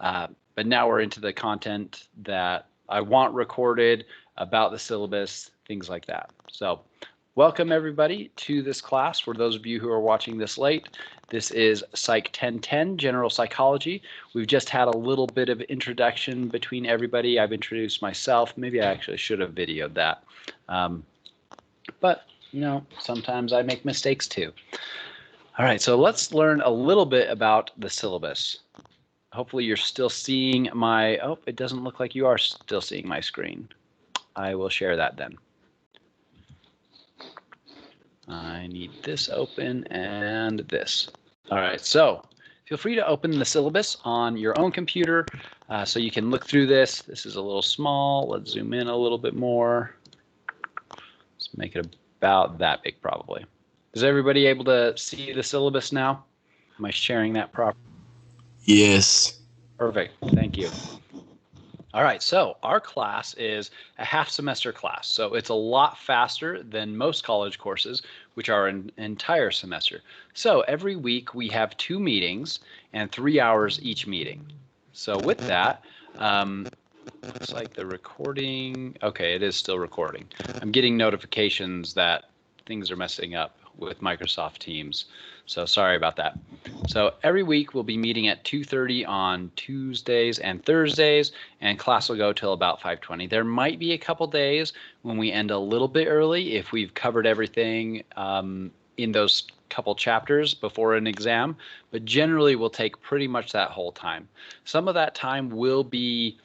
But now we're into the content that I want recorded about the syllabus, things like that. So welcome everybody to this class. For those of you who are watching this late, this is Psych 1010, General Psychology. We've just had a little bit of introduction between everybody. I've introduced myself. Maybe I actually should have videoed that. But, you know, sometimes I make mistakes too. All right, so let's learn a little bit about the syllabus. Hopefully you're still seeing my, oh, it doesn't look like you are still seeing my screen. I will share that then. I need this open and this. All right, so feel free to open the syllabus on your own computer so you can look through this. This is a little small. Let's zoom in a little bit more. Let's make it about that big probably. Is everybody able to see the syllabus now? Am I sharing that properly? Yes. Perfect, thank you. All right, so our class is a half semester class. So it's a lot faster than most college courses, which are an entire semester. So every week we have 2 meetings and 3 hours each meeting. So with that, looks like the recording, okay, it is still recording. I'm getting notifications that things are messing up with Microsoft Teams. So sorry about that. So every week we'll be meeting at 2:30 on Tuesdays and Thursdays, and class will go till about 5:20. There might be a couple days when we end a little bit early if we've covered everything in those couple chapters before an exam, but generally we'll take pretty much that whole time. Some of that time will be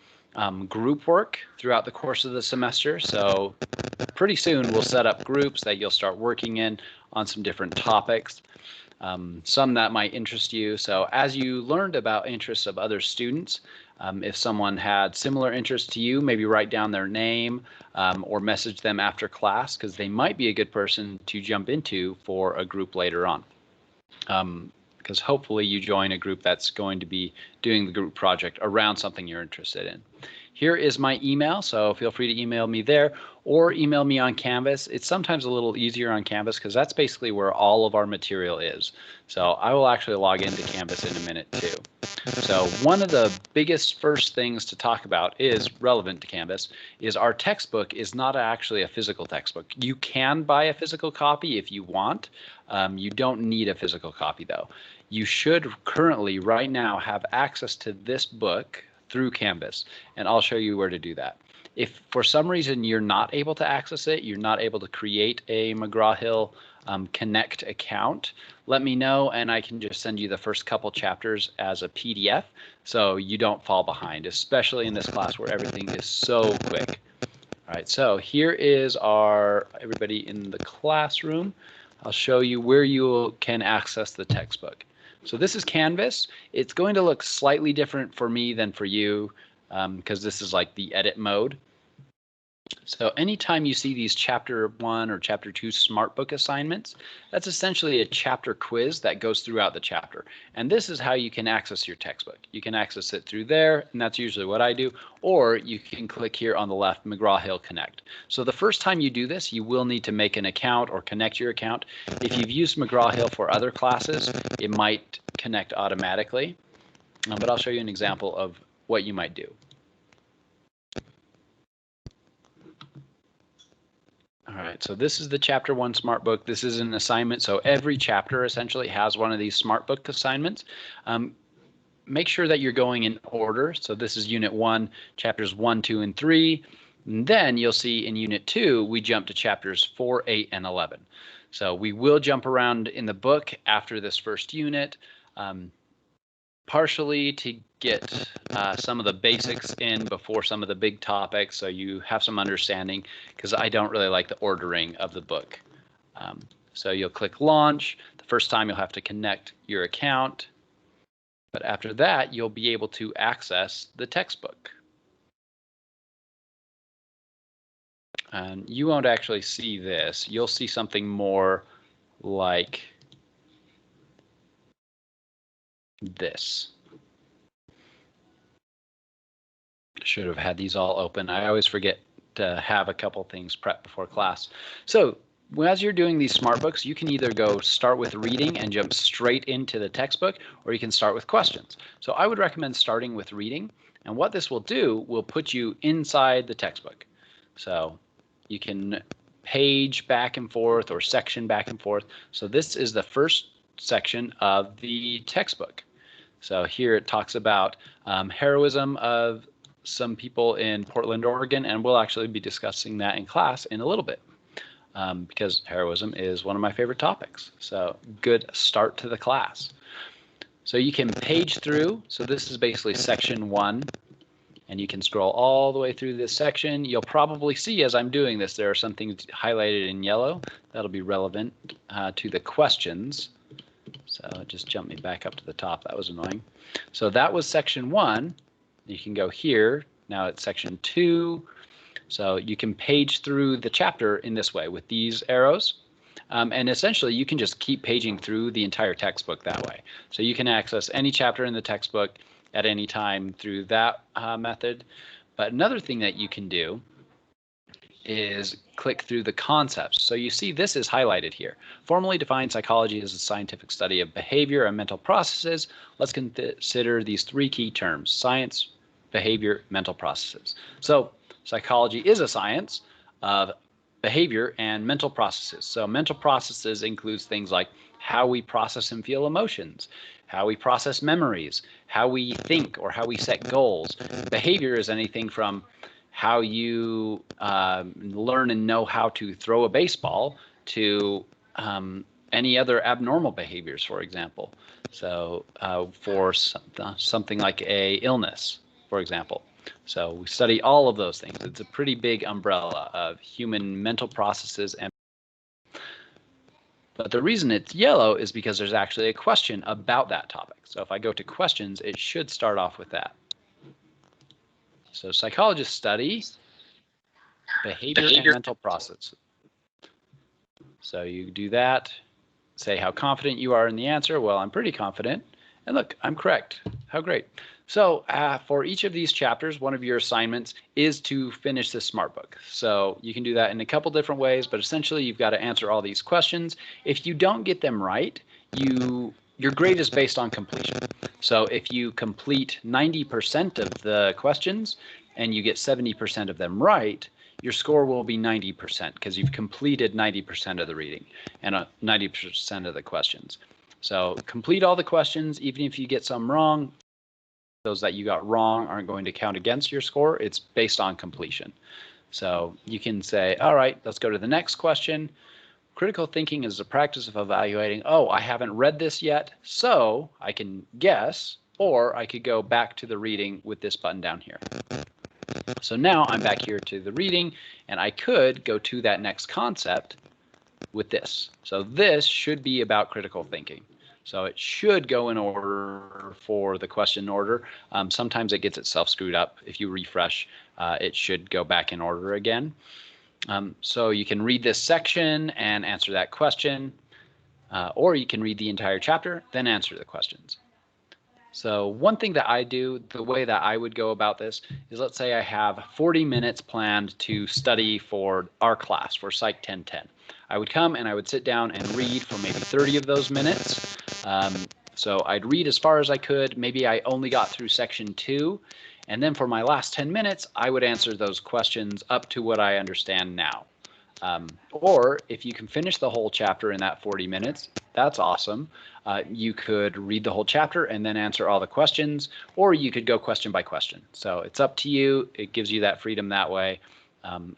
group work throughout the course of the semester. So pretty soon we'll set up groups that you'll start working in on some different topics. Some that might interest you. So as you learned about interests of other students, if someone had similar interests to you, maybe write down their name or message them after class, because they might be a good person to jump into for a group later on. Because hopefully you join a group that's going to be doing the group project around something you're interested in. Here is my email, so feel free to email me there or email me on Canvas. It's sometimes a little easier on Canvas because that's basically where all of our material is. So I will actually log into Canvas in a minute too. So one of the biggest first things to talk about is relevant to Canvas is our textbook is not actually a physical textbook. You can buy a physical copy if you want. You don't need a physical copy though. You should currently right now have access to this book through Canvas, and I'll show you where to do that. If for some reason you're not able to access it, you're not able to create a McGraw-Hill Connect account, let me know and I can just send you the first couple chapters as a PDF so you don't fall behind, especially in this class where everything is so quick. All right, so here is our everybody in the classroom. I'll show you where you can access the textbook. So this is Canvas. It's going to look slightly different for me than for you because this is like the edit mode. So anytime you see these chapter 1 or chapter 2 SmartBook assignments, that's essentially a chapter quiz that goes throughout the chapter. And this is how you can access your textbook. You can access it through there, and that's usually what I do, or you can click here on the left, McGraw-Hill Connect. So the first time you do this, you will need to make an account or connect your account. If you've used McGraw-Hill for other classes, it might connect automatically, but I'll show you an example of what you might do. All right, so this is the chapter 1 SmartBook. This is an assignment, so every chapter essentially has one of these SmartBook assignments. Make sure that you're going in order. So this is Unit 1, chapters 1, 2, and 3. And then you'll see in Unit 2, we jump to chapters 4, 8, and 11. So we will jump around in the book after this first unit, partially to get some of the basics in before some of the big topics, so you have some understanding, because I don't really like the ordering of the book. So you'll click Launch. The first time you'll have to connect your account, but after that you'll be able to access the textbook. And you won't actually see this. You'll see something more like this. Should have had these all open. I always forget to have a couple things prepped before class. So as you're doing these smart books, you can either go start with reading and jump straight into the textbook, or you can start with questions. So I would recommend starting with reading, and what this will do will put you inside the textbook. So you can page back and forth or section back and forth. So this is the first section of the textbook. So here it talks about heroism of some people in Portland, Oregon, and we'll actually be discussing that in class in a little bit. Because heroism is one of my favorite topics. So good start to the class. So you can page through. So this is basically section 1. And you can scroll all the way through this section. You'll probably see as I'm doing this, there are some things highlighted in yellow. That'll be relevant to the questions. So it just jumped me back up to the top. That was annoying. So that was section 1. You can go here. Now it's section 2. So you can page through the chapter in this way with these arrows. And essentially, you can just keep paging through the entire textbook that way. So you can access any chapter in the textbook at any time through that method. But another thing that you can do is click through the concepts. So you see this is highlighted here. Formally defined, psychology is a scientific study of behavior and mental processes. Let's consider these 3 key terms: science, behavior, mental processes. So psychology is a science of behavior and mental processes. So mental processes includes things like how we process and feel emotions, how we process memories, how we think or how we set goals. Behavior is anything from how you learn and know how to throw a baseball to any other abnormal behaviors, for example. So for something like a illness, for example. So we study all of those things. It's a pretty big umbrella of human mental processes. But the reason it's yellow is because there's actually a question about that topic. So if I go to questions, it should start off with that. So psychologists study behavior and mental processes. So you do that, say how confident you are in the answer. Well, I'm pretty confident. And look, I'm correct. How great. So for each of these chapters, one of your assignments is to finish this smart book. So you can do that in a couple different ways, but essentially you've got to answer all these questions. If you don't get them right, your grade is based on completion. So if you complete 90% of the questions and you get 70% of them right, your score will be 90% because you've completed 90% of the reading and 90% of the questions. So complete all the questions, even if you get some wrong. Those that you got wrong aren't going to count against your score. It's based on completion. So you can say, all right, let's go to the next question. Critical thinking is the practice of evaluating, oh, I haven't read this yet, so I can guess, or I could go back to the reading with this button down here. So now I'm back here to the reading, and I could go to that next concept with this. So this should be about critical thinking. So it should go in order for the question order. Sometimes it gets itself screwed up. If you refresh, it should go back in order again. So you can read this section and answer that question, or you can read the entire chapter, then answer the questions. So one thing that I do, the way that I would go about this is, let's say I have 40 minutes planned to study for our class, for Psych 1010. I would come and I would sit down and read for maybe 30 of those minutes. So I'd read as far as I could. Maybe I only got through section 2. And then for my last 10 minutes, I would answer those questions up to what I understand now. Or if you can finish the whole chapter in that 40 minutes, that's awesome. You could read the whole chapter and then answer all the questions, or you could go question by question. So it's up to you. It gives you that freedom that way.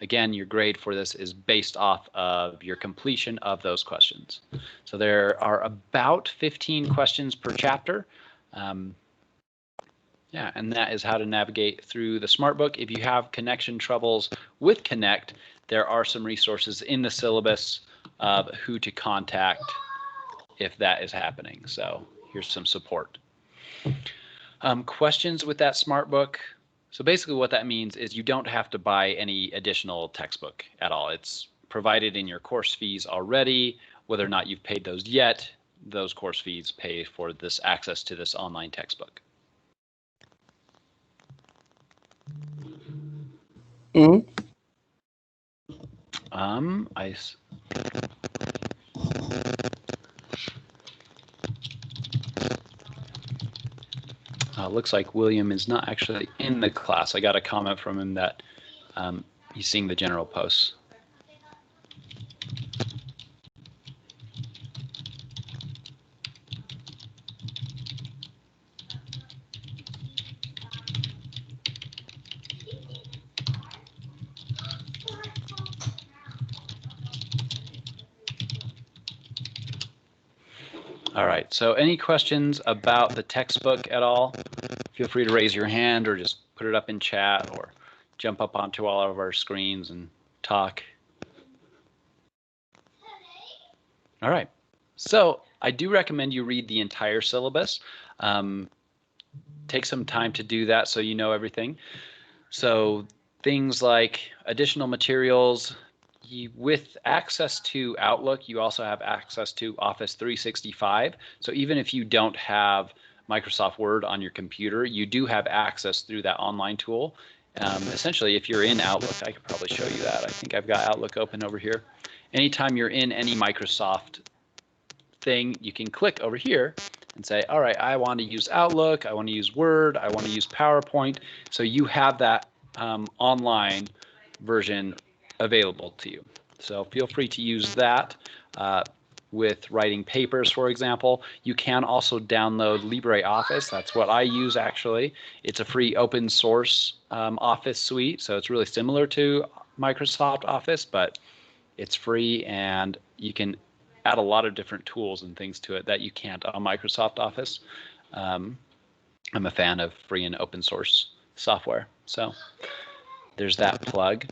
Again, your grade for this is based off of your completion of those questions. So there are about 15 questions per chapter. Yeah, and that is how to navigate through the SmartBook. If you have connection troubles with Connect, there are some resources in the syllabus of who to contact if that is happening. So here's some support. Questions with that SmartBook. So basically what that means is you don't have to buy any additional textbook at all. It's provided in your course fees already. Whether or not you've paid those yet, those course fees pay for this access to this online textbook. Looks like William is not actually in the class. I got a comment from him that he's seeing the general posts. All right, so any questions about the textbook at all? Feel free to raise your hand or just put it up in chat or jump up onto all of our screens and talk. All right, so I do recommend you read the entire syllabus. Take some time to do that so you know everything. So things like additional materials, with access to Outlook, you also have access to Office 365. So even if you don't have Microsoft Word on your computer, you do have access through that online tool. Essentially, if you're in Outlook, I could probably show you that. I think I've got Outlook open over here. Anytime you're in any Microsoft thing, you can click over here and say, all right, I want to use Outlook, I want to use Word, I want to use PowerPoint. So you have that online version available to you. So feel free to use that with writing papers, for example. You can also download LibreOffice. That's what I use, actually. It's a free open source Office suite, so it's really similar to Microsoft Office, but it's free, and you can add a lot of different tools and things to it that you can't on Microsoft Office. I'm a fan of free and open source software, so there's that plug.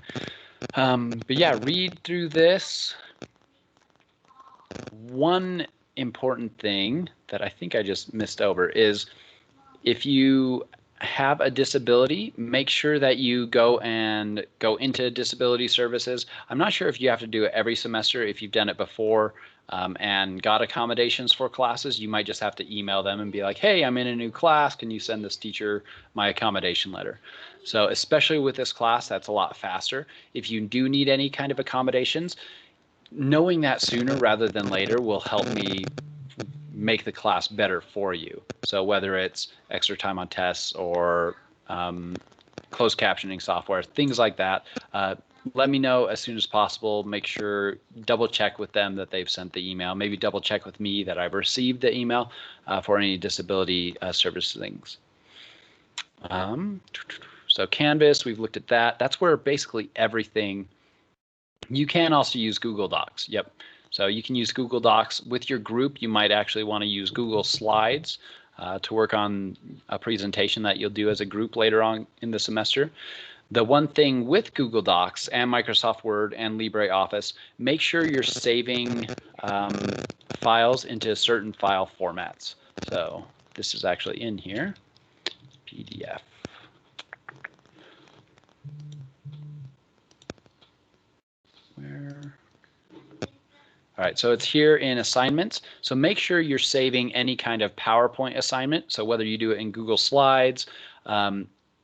But yeah, read through this. One important thing that I think I just missed over is if you have a disability, make sure that you go into disability services. I'm not sure if you have to do it every semester. If you've done it before and got accommodations for classes, you might just have to email them and be like, hey, I'm in a new class. Can you send this teacher my accommodation letter? So especially with this class, that's a lot faster. If you do need any kind of accommodations, knowing that sooner rather than later will help me make the class better for you. So whether it's extra time on tests or closed captioning software, things like that, let me know as soon as possible. Make sure, double check with them that they've sent the email. Maybe double check with me that I've received the email for any disability service things. So Canvas, we've looked at that. That's where basically everything. You can also use Google Docs. Yep. So you can use Google Docs with your group. You might actually want to use Google Slides to work on a presentation that you'll do as a group later on in the semester. The one thing with Google Docs and Microsoft Word and LibreOffice, make sure you're saving files into certain file formats. So this is actually in here, PDF. Where? All right, so it's here in assignments. So make sure you're saving any kind of PowerPoint assignment. So whether you do it in Google Slides,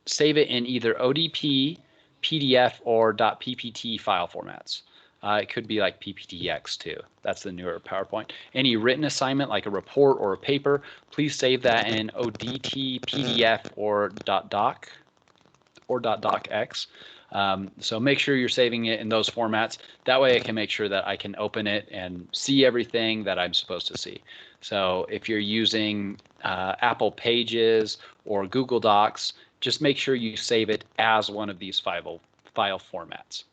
save it in either ODP, PDF, or .ppt file formats. It could be like PPTX too. That's the newer PowerPoint. Any written assignment like a report or a paper, please save that in ODT, PDF, or .doc or .docx. So make sure you're saving it in those formats. That way I can make sure that I can open it and see everything that I'm supposed to see. So if you're using Apple Pages or Google Docs, just make sure you save it as one of these file formats.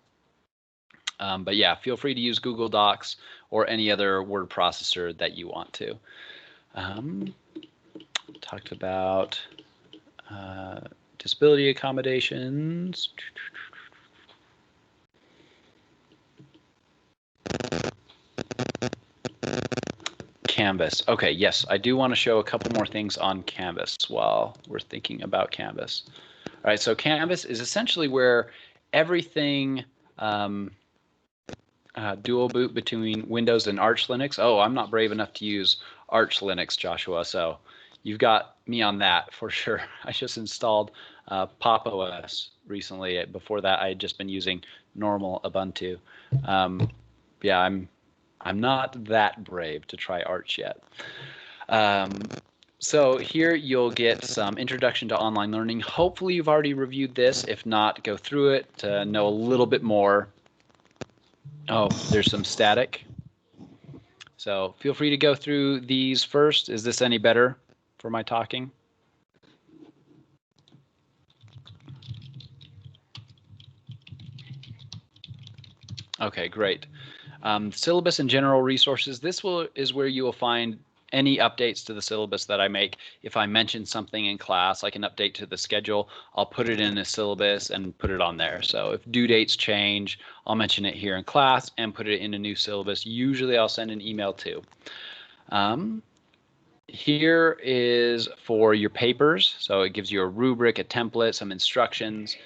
But yeah, feel free to use Google Docs or any other word processor that you want to. Talked about disability accommodations. Canvas. Okay, yes, I do want to show a couple more things on Canvas while we're thinking about Canvas. All right, so Canvas is essentially where everything dual boot between Windows and Arch Linux. Oh, I'm not brave enough to use Arch Linux, Joshua, so you've got me on that for sure. I just installed Pop! OS recently. Before that, I had just been using normal Ubuntu. Yeah, I'm not that brave to try Arch yet. So here you'll get some introduction to online learning. Hopefully you've already reviewed this. If not, go through it to know a little bit more. Oh, there's some static. So feel free to go through these first. Is this any better for my talking? Okay, great. Syllabus and general resources. This is where you will find any updates to the syllabus that I make. If I mention something in class, like an update to the schedule, I'll put it in a syllabus and put it on there. So if due dates change, I'll mention it here in class and put it in a new syllabus. Usually I'll send an email too. Here is for your papers. So it gives you a rubric, a template, some instructions.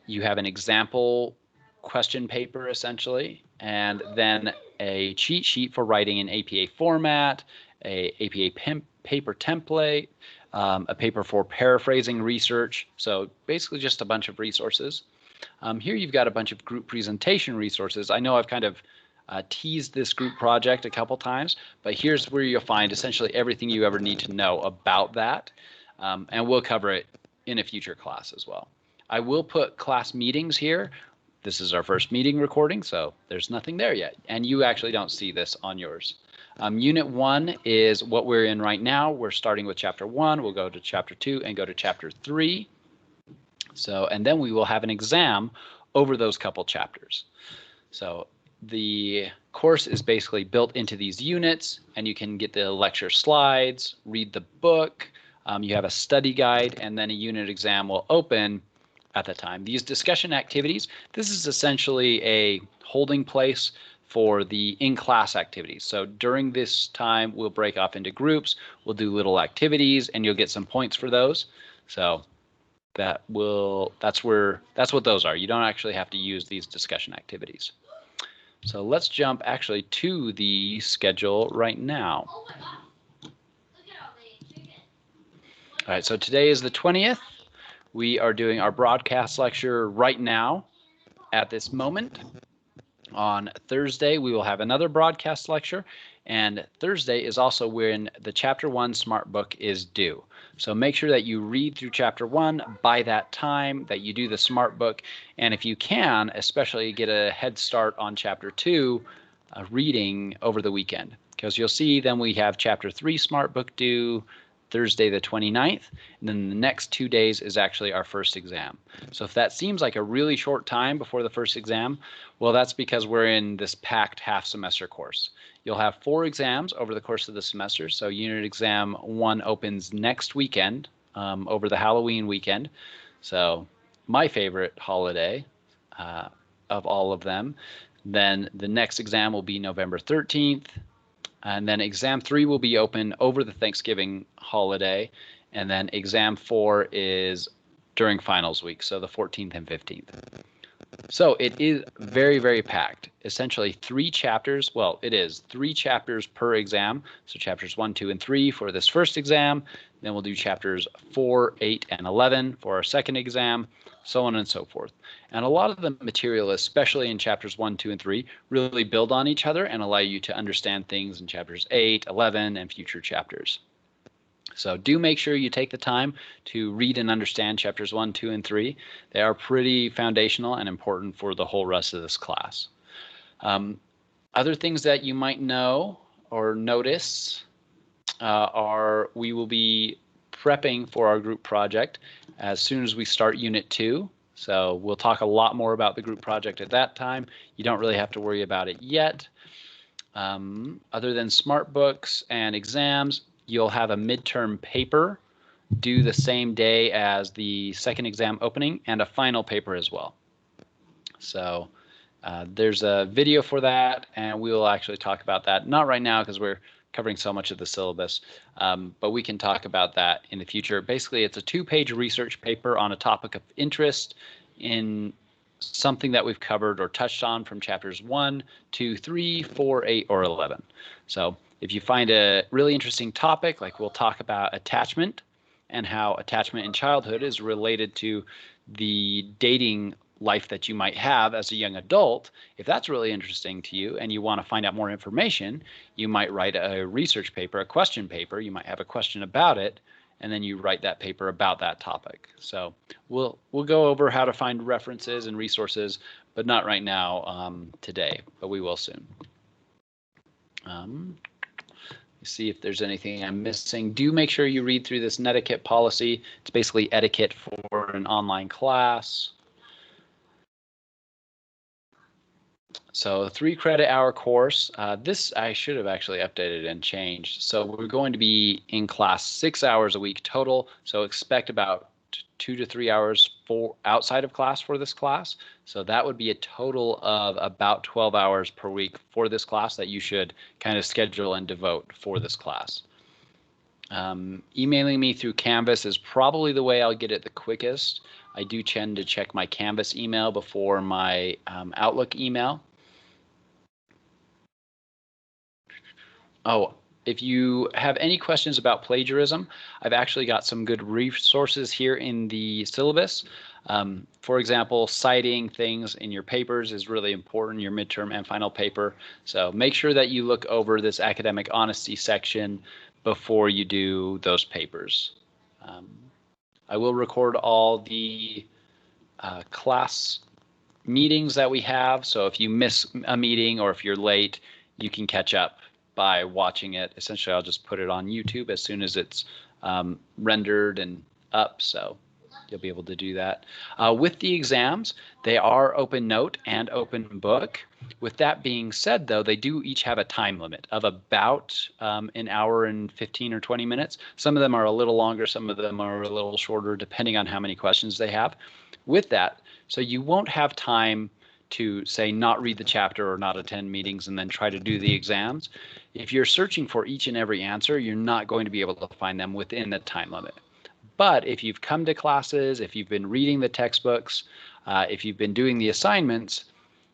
You have an example question paper essentially, and then a cheat sheet for writing in APA format, a APA paper template, a paper for paraphrasing research. So basically just a bunch of resources. Here you've got a bunch of group presentation resources. I know I've kind of teased this group project a couple times, but here's where you'll find essentially everything you ever need to know about that. And we'll cover it in a future class as well. I will put class meetings here. This is our first meeting recording, so there's nothing there yet. And you actually don't see this on yours. Unit 1 is what we're in right now. We're starting with Chapter 1. We'll go to Chapter 2 and go to Chapter 3. So, and then we will have an exam over those couple chapters. So the course is basically built into these units, and you can get the lecture slides, read the book. You have a study guide, and then a unit exam will open at the time. These discussion activities, this is essentially a holding place for the in-class activities. So during this time, we'll break off into groups, we'll do little activities, and you'll get some points for those. So that's what those are. You don't actually have to use these discussion activities. So let's jump actually to the schedule right now. All right, so today is the 20th. We are doing our broadcast lecture right now at this moment. On Thursday, we will have another broadcast lecture, and Thursday is also when the Chapter 1 Smart Book is due. So make sure that you read through Chapter 1 by that time, that you do the Smart Book, and if you can, especially get a head start on Chapter 2 reading over the weekend. Because you'll see then we have Chapter 3 Smart Book due Thursday the 29th, and then the next 2 days is actually our first exam. So if that seems like a really short time before the first exam, well, that's because we're in this packed half semester course. You'll have 4 exams over the course of the semester. So unit exam 1 opens next weekend, over the Halloween weekend. So my favorite holiday of all of them. Then the next exam will be November 13th. And then exam 3 will be open over the Thanksgiving holiday. And then exam 4 is during finals week, so the 14th and 15th. So it is very, very packed. Essentially 3 chapters. Well, it is 3 chapters per exam. So chapters 1, 2, and 3 for this first exam. Then we'll do chapters 4, 8, and 11 for our second exam, so on and so forth. And a lot of the material, especially in chapters 1, 2, and 3, really build on each other and allow you to understand things in chapters 8, 11, and future chapters. So do make sure you take the time to read and understand chapters 1, 2, and 3. They are pretty foundational and important for the whole rest of this class. Other things that you might know or notice are we will be prepping for our group project as soon as we start Unit 2. So we'll talk a lot more about the group project at that time. You don't really have to worry about it yet. Other than smart books and exams, you'll have a midterm paper due the same day as the second exam opening and a final paper as well. So there's a video for that, and we will actually talk about that. Not right now because we're covering so much of the syllabus, but we can talk about that in the future. Basically, it's a 2-page research paper on a topic of interest in something that we've covered or touched on from chapters 1, 2, 3, 4, 8, or 11. So if you find a really interesting topic, like we'll talk about attachment and how attachment in childhood is related to the dating life that you might have as a young adult, if that's really interesting to you and you want to find out more information, you might write a research paper, a question paper. You might have a question about it, and then you write that paper about that topic. So we'll go over how to find references and resources, but not right now today, but we will soon. See if there's anything I'm missing. Do make sure you read through this netiquette policy. It's basically etiquette for an online class. So 3 credit hour course. This I should have actually updated and changed. So we're going to be in class 6 hours a week total. So expect about 2 to 3 hours for outside of class for this class. So that would be a total of about 12 hours per week for this class that you should kind of schedule and devote for this class. Emailing me through Canvas is probably the way I'll get it the quickest. I do tend to check my Canvas email before my Outlook email. Oh, if you have any questions about plagiarism, I've actually got some good resources here in the syllabus. For example, citing things in your papers is really important, your midterm and final paper. So make sure that you look over this academic honesty section before you do those papers. I will record all the class meetings that we have. So if you miss a meeting or if you're late, you can catch up by watching it. Essentially, I'll just put it on YouTube as soon as it's rendered and up, so you'll be able to do that. With the exams, they are open note and open book. With that being said, though, they do each have a time limit of about an hour and 15 or 20 minutes. Some of them are a little longer, some of them are a little shorter, depending on how many questions they have. With that, so you won't have time to, say, not read the chapter or not attend meetings and then try to do the exams. If you're searching for each and every answer, you're not going to be able to find them within the time limit. But if you've come to classes, if you've been reading the textbooks, if you've been doing the assignments,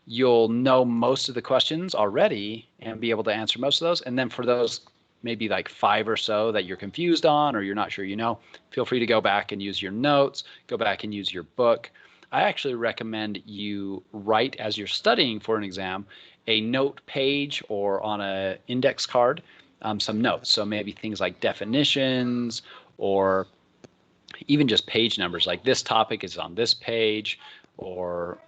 you'll know most of the questions already and be able to answer most of those. And then for those maybe like 5 or so that you're confused on or you're not sure you know, feel free to go back and use your notes, go back and use your book. I actually recommend you write as you're studying for an exam a note page or on an index card some notes. So maybe things like definitions or even just page numbers, like this topic is on this page, or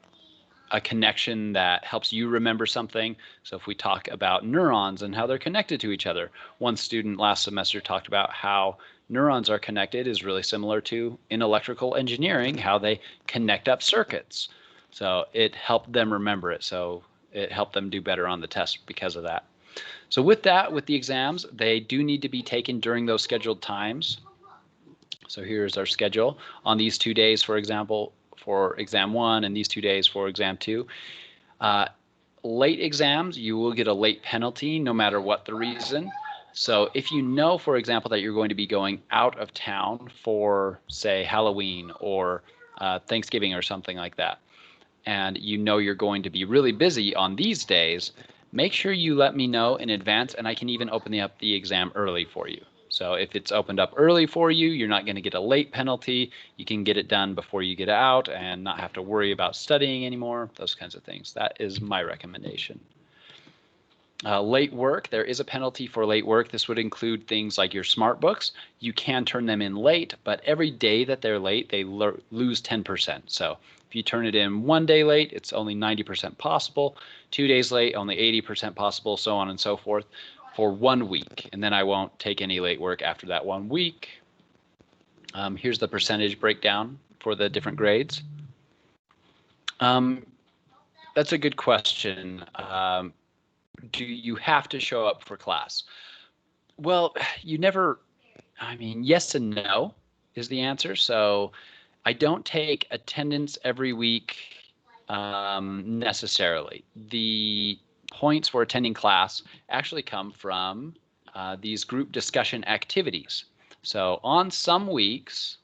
a connection that helps you remember something. So if we talk about neurons and how they're connected to each other, one student last semester talked about how neurons are connected is really similar to in electrical engineering, how they connect up circuits. So it helped them remember it. So it helped them do better on the test because of that. So with that, with the exams, they do need to be taken during those scheduled times. So here's our schedule on these 2 days, for example, for exam 1 and these 2 days for exam 2. Late exams, you will get a late penalty no matter what the reason. So if you know, for example, that you're going to be going out of town for, say, Halloween or Thanksgiving or something like that, and you know you're going to be really busy on these days, make sure you let me know in advance, and I can even open up the exam early for you. So if it's opened up early for you, you're not going to get a late penalty. You can get it done before you get out and not have to worry about studying anymore, those kinds of things. That is my recommendation. Late work, there is a penalty for late work. This would include things like your smart books. You can turn them in late, but every day that they're late, they lose 10%. So if you turn it in 1 day late, it's only 90% possible. 2 days late, only 80% possible, so on and so forth for 1 week. And then I won't take any late work after that 1 week. Here's the percentage breakdown for the different grades. That's a good question. Do you have to show up for class? Well, you never, I mean, yes and no is the answer. So I don't take attendance every week necessarily. The points for attending class actually come from these group discussion activities. So on some weeks,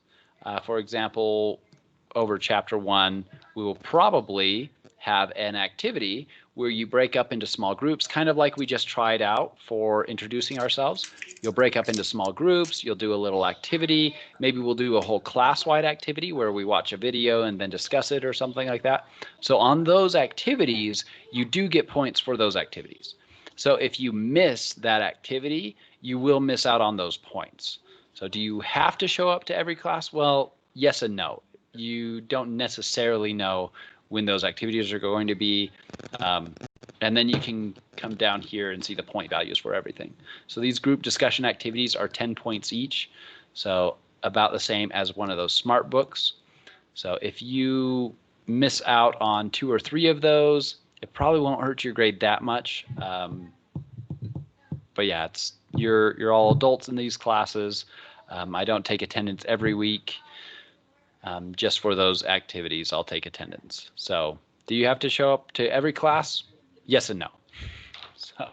for example, over chapter 1, we will probably have an activity where you break up into small groups, kind of like we just tried out for introducing ourselves. You'll break up into small groups, you'll do a little activity, maybe we'll do a whole class-wide activity where we watch a video and then discuss it or something like that. So on those activities, you do get points for those activities. So if you miss that activity, you will miss out on those points. So do you have to show up to every class? Well, yes and no. You don't necessarily know when those activities are going to be. And then you can come down here and see the point values for everything. So these group discussion activities are 10 points each. So about the same as one of those smart books. So if you miss out on 2 or 3 of those, it probably won't hurt your grade that much. But yeah, you're all adults in these classes. I don't take attendance every week. Just for those activities, I'll take attendance. So do you have to show up to every class? Yes and no. So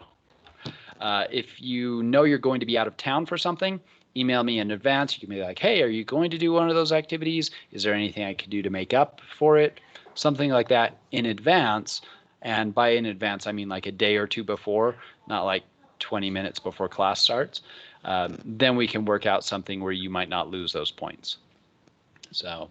if you know you're going to be out of town for something, email me in advance. You can be like, hey, are you going to do one of those activities? Is there anything I could do to make up for it? Something like that in advance. And by in advance, I mean like a day or 2 before, not like 20 minutes before class starts. Then we can work out something where you might not lose those points. So,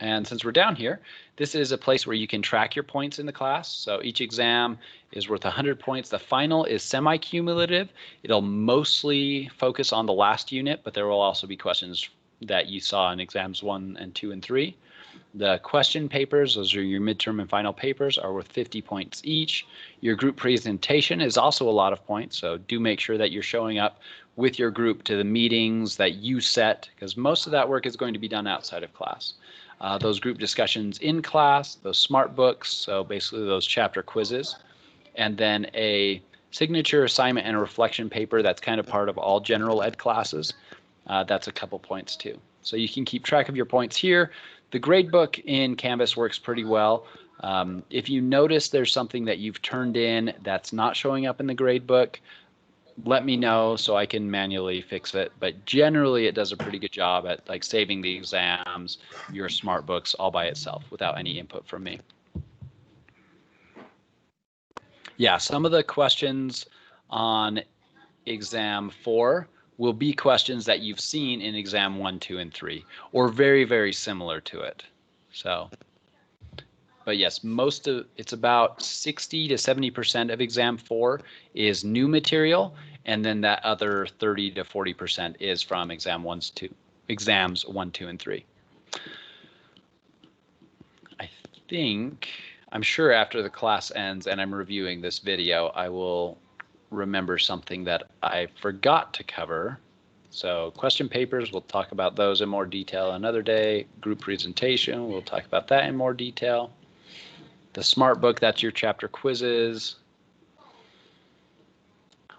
and since we're down here, this is a place where you can track your points in the class. So each exam is worth 100 points. The final is semi-cumulative. It'll mostly focus on the last unit, but there will also be questions that you saw in exams 1 and 2 and 3. The question papers, those are your midterm and final papers, are worth 50 points each. Your group presentation is also a lot of points, so do make sure that you're showing up with your group to the meetings that you set, because most of that work is going to be done outside of class. Those group discussions in class, those smart books, so basically those chapter quizzes, and then a signature assignment and a reflection paper that's kind of part of all general ed classes. That's a couple points too. So you can keep track of your points here. The gradebook in Canvas works pretty well. If you notice there's something that you've turned in that's not showing up in the gradebook, let me know so I can manually fix it. But generally, it does a pretty good job at like saving the exams, your smart books all by itself without any input from me. Yeah, some of the questions on exam 4 will be questions that you've seen in exam 1, 2, and 3, or very, very similar to it. So, but yes, it's about 60 to 70% of exam 4 is new material, and then that other 30 to 40% is from exams 1, 2, and 3. I'm sure after the class ends and I'm reviewing this video, I will remember something that I forgot to cover. So question papers, we'll talk about those in more detail another day. Group presentation, we'll talk about that in more detail. The smart book, that's your chapter quizzes.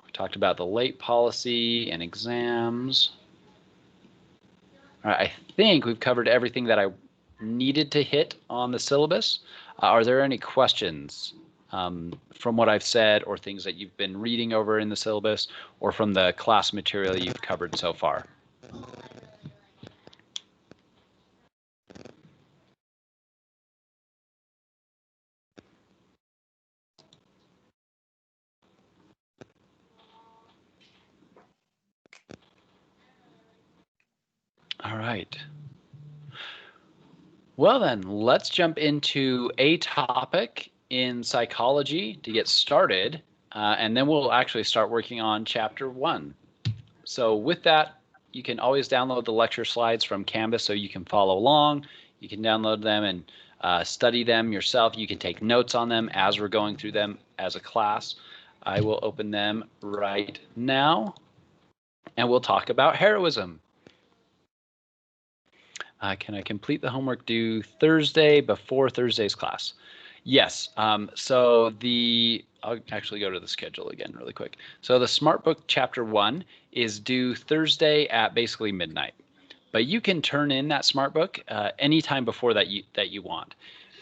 We talked about the late policy and exams. All right, I think we've covered everything that I needed to hit on the syllabus. Are there any questions from what I've said, or things that you've been reading over in the syllabus, or from the class material you've covered so far? All right. Well then, let's jump into a topic in psychology to get started, and then we'll actually start working on chapter 1. So with that, you can always download the lecture slides from Canvas so you can follow along. You can download them and study them yourself. You can take notes on them as we're going through them as a class. I will open them right now, and we'll talk about heroism. Can I complete the homework due Thursday before Thursday's class? Yes. So I'll actually go to the schedule again really quick. So the Smart Book Chapter 1 is due Thursday at basically midnight. But you can turn in that Smart Book anytime before that you want.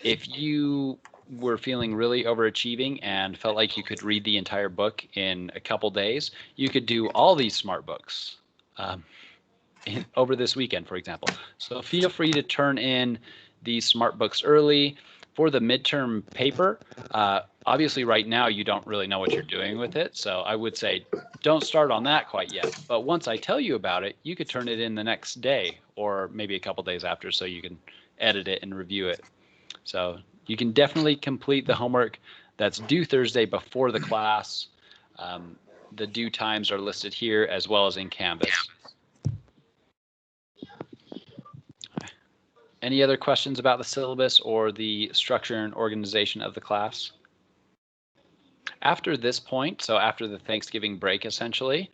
If you were feeling really overachieving and felt like you could read the entire book in a couple days, you could do all these Smart Books over this weekend, for example. So feel free to turn in these smart books early. For the midterm paper, obviously right now you don't really know what you're doing with it. So I would say don't start on that quite yet. But once I tell you about it, you could turn it in the next day or maybe a couple days after so you can edit it and review it. So you can definitely complete the homework that's due Thursday before the class. The due times are listed here as well as in Canvas. Any other questions about the syllabus or the structure and organization of the class? After this point, so after the Thanksgiving break, essentially,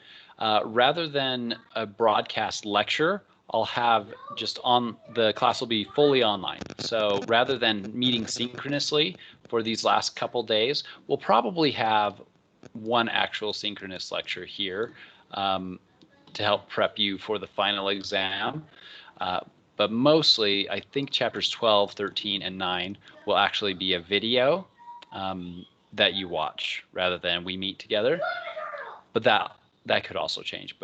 rather than a broadcast lecture, I'll have just on the class will be fully online. So rather than meeting synchronously for these last couple days, we'll probably have one actual synchronous lecture here to help prep you for the final exam. But mostly, I think chapters 12, 13, and 9 will actually be a video that you watch rather than we meet together. But that could also change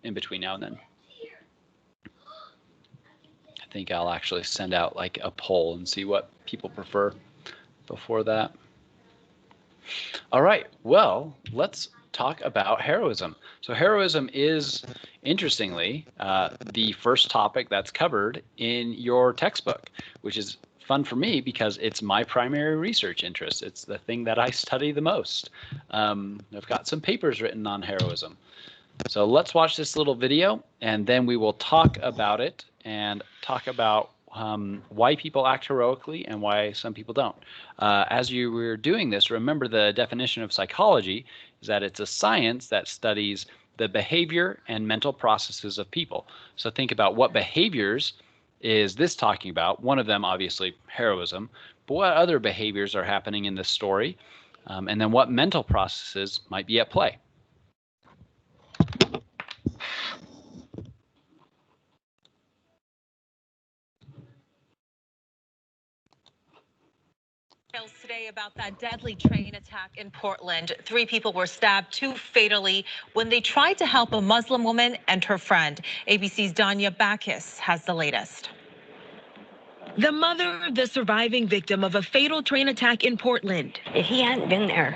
in between now and then. I think I'll actually send out like a poll and see what people prefer before that. All right, well, let's talk about heroism. So heroism is, interestingly, the first topic that's covered in your textbook, which is fun for me because it's my primary research interest. It's the thing that I study the most. I've got some papers written on heroism. So let's watch this little video, and then we will talk about it and talk about why people act heroically and why some people don't. As you were doing this, remember the definition of psychology is that it's a science that studies the behavior and mental processes of people. So think about what behaviors is this talking about. One of them, obviously, heroism, but what other behaviors are happening in this story? And then what mental processes might be at play? Today about that deadly train attack in Portland. 3 people were stabbed, 2 fatally, when they tried to help a Muslim woman and her friend. ABC's Danya Bacchus has the latest. The mother of the surviving victim of a fatal train attack in Portland. If he hadn't been there,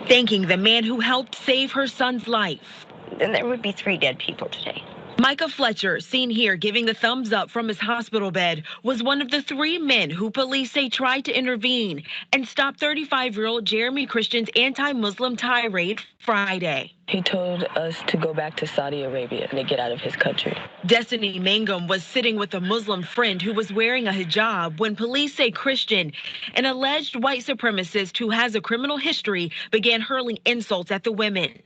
Thanking the man who helped save her son's life. then there would be 3 dead people today. Micah Fletcher, seen here giving the thumbs up from his hospital bed, was one of the 3 men who police say tried to intervene and stop 35-year-old Jeremy Christian's anti-Muslim tirade Friday. He told us to go back to Saudi Arabia and to get out of his country. Destiny Mangum was sitting with a Muslim friend who was wearing a hijab when police say Christian, an alleged white supremacist who has a criminal history, began hurling insults at the women.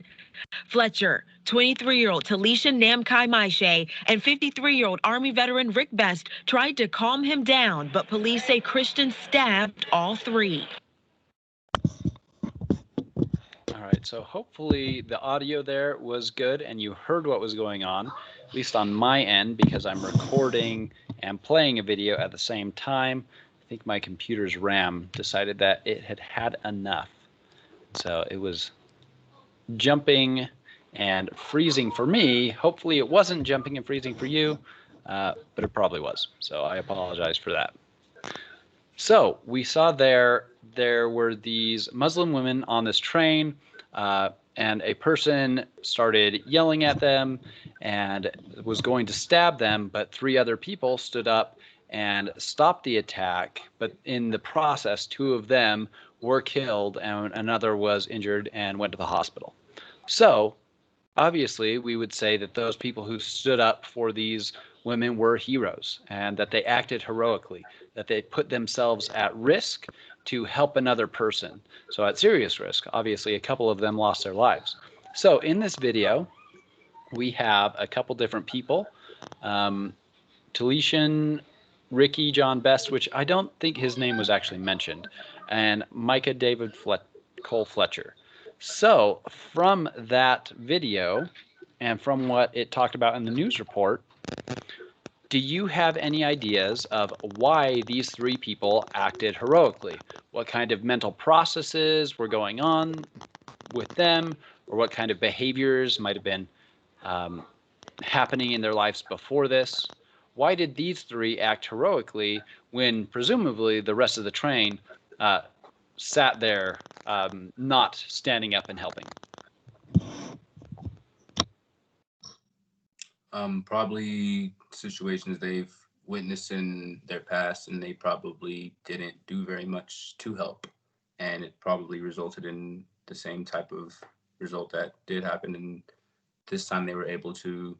Fletcher, 23-year-old Talisha Namkai Maishe, and 53-year-old Army veteran Rick Best tried to calm him down, but police say Christian stabbed all 3. All right, so hopefully the audio there was good and you heard what was going on, at least on my end, because I'm recording and playing a video at the same time. I think my computer's RAM decided that it had had enough. So it was jumping and freezing for me. Hopefully it wasn't jumping and freezing for you, but it probably was. So I apologize for that. So we saw there were these Muslim women on this train, and a person started yelling at them and was going to stab them, but 3 other people stood up and stopped the attack. But in the process, 2 of them were killed and another was injured and went to the hospital. So obviously we would say that those people who stood up for these women were heroes and that they acted heroically, that they put themselves at risk to help another person. So at serious risk, obviously a couple of them lost their lives. So in this video, we have a couple different people, Talishan, Ricky John Best, which I don't think his name was actually mentioned, and Micah David Cole Fletcher. So from that video and from what it talked about in the news report, do you have any ideas of why these 3 people acted heroically? What kind of mental processes were going on with them, or what kind of behaviors might have been happening in their lives before this, why did these three act heroically when presumably the rest of the train sat there not standing up and helping? Probably situations they've witnessed in their past, and they probably didn't do very much to help, and it probably resulted in the same type of result that did happen. And this time they were able to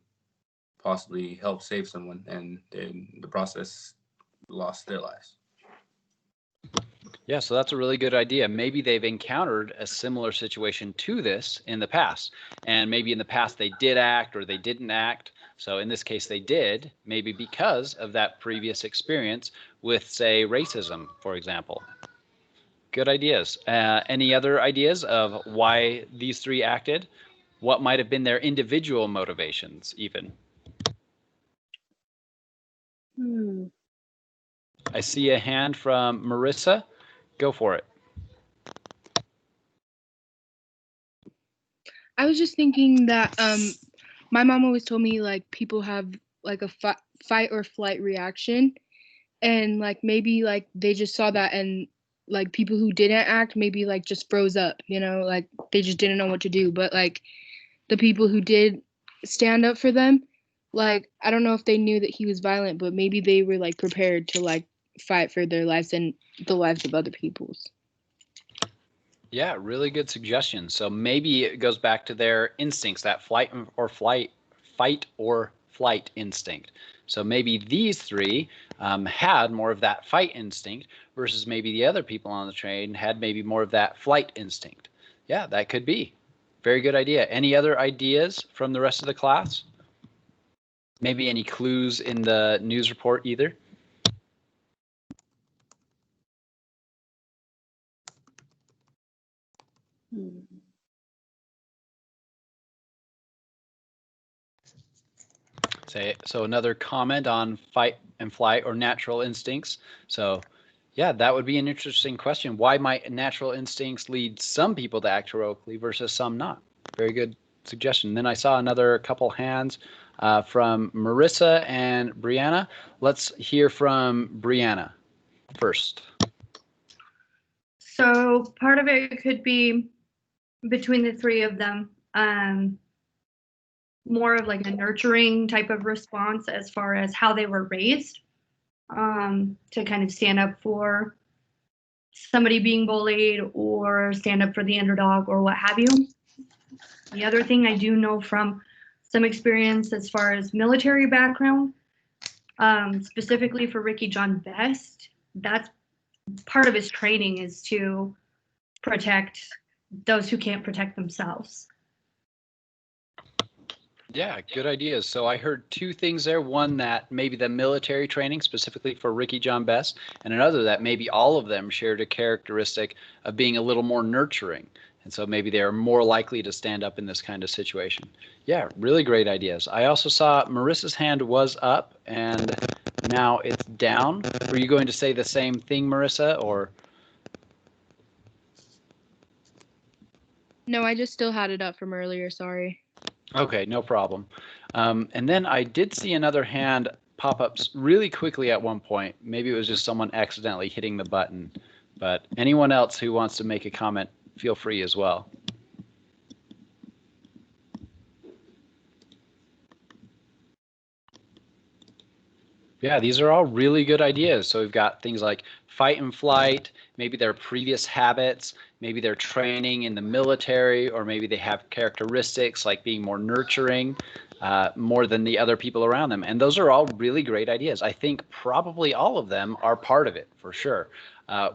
possibly help save someone, and in the process lost their lives. Yeah, so that's a really good idea. Maybe they've encountered a similar situation to this in the past, and maybe in the past they did act or they didn't act. So in this case, they did, maybe because of that previous experience with, say, racism, for example. Good ideas. Any other ideas of why these three acted? What might have been their individual motivations, even? I see a hand from Marissa. Go for it. I was just thinking that my mom always told me like people have like a fight or flight reaction, and like maybe like they just saw that, and like people who didn't act maybe like just froze up, you know, like they just didn't know what to do. But like the people who did stand up for them, like I don't know if they knew that he was violent, but maybe they were like prepared to like fight for their lives and the lives of other people's. Yeah, really good suggestion. So maybe it goes back to their instincts, that fight or flight instinct. So maybe these three had more of that fight instinct versus maybe the other people on the train had maybe more of that flight instinct. Yeah, that could be. Very good idea. Any other ideas from the rest of the class? Maybe any clues in the news report either? So another comment on fight and flight or natural instincts. So yeah, that would be an interesting question. Why might natural instincts lead some people to act heroically versus some not? Very good suggestion. Then I saw another couple hands from Marissa and Brianna. Let's hear from Brianna first. So part of it could be between the three of them, more of like a nurturing type of response as far as how they were raised, to kind of stand up for somebody being bullied or stand up for the underdog or what have you. The other thing I do know from some experience as far as military background, specifically for Ricky John Best, that's part of his training is to protect those who can't protect themselves. Yeah, good ideas. So I heard two things there. One, that maybe the military training specifically for Ricky John Best, and another that maybe all of them shared a characteristic of being a little more nurturing. And so maybe they're more likely to stand up in this kind of situation. Yeah, really great ideas. I also saw Marissa's hand was up and now it's down. Were you going to say the same thing, Marissa, or? No, I just still had it up from earlier, sorry. Okay, no problem. And then I did see another hand pop up really quickly at one point. Maybe it was just someone accidentally hitting the button, but anyone else who wants to make a comment, feel free as well. Yeah, these are all really good ideas. So we've got things like fight and flight, maybe their previous habits, maybe their training in the military, or maybe they have characteristics like being more nurturing, more than the other people around them. And those are all really great ideas. I think probably all of them are part of it, for sure.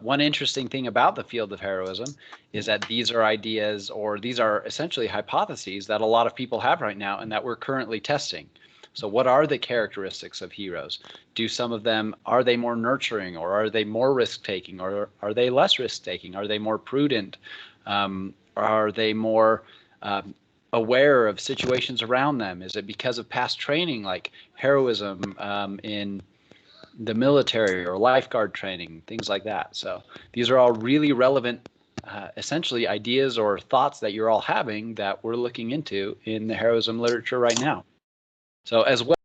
One interesting thing about the field of heroism is that these are ideas, or these are essentially hypotheses that a lot of people have right now and that we're currently testing. So what are the characteristics of heroes? Do some of them, are they more nurturing, or are they more risk-taking, or are they less risk-taking? Are they more prudent? Are they more aware of situations around them? Is it because of past training like heroism in the military or lifeguard training, things like that? So these are all really relevant, essentially ideas or thoughts that you're all having that we're looking into in the heroism literature right now. So as well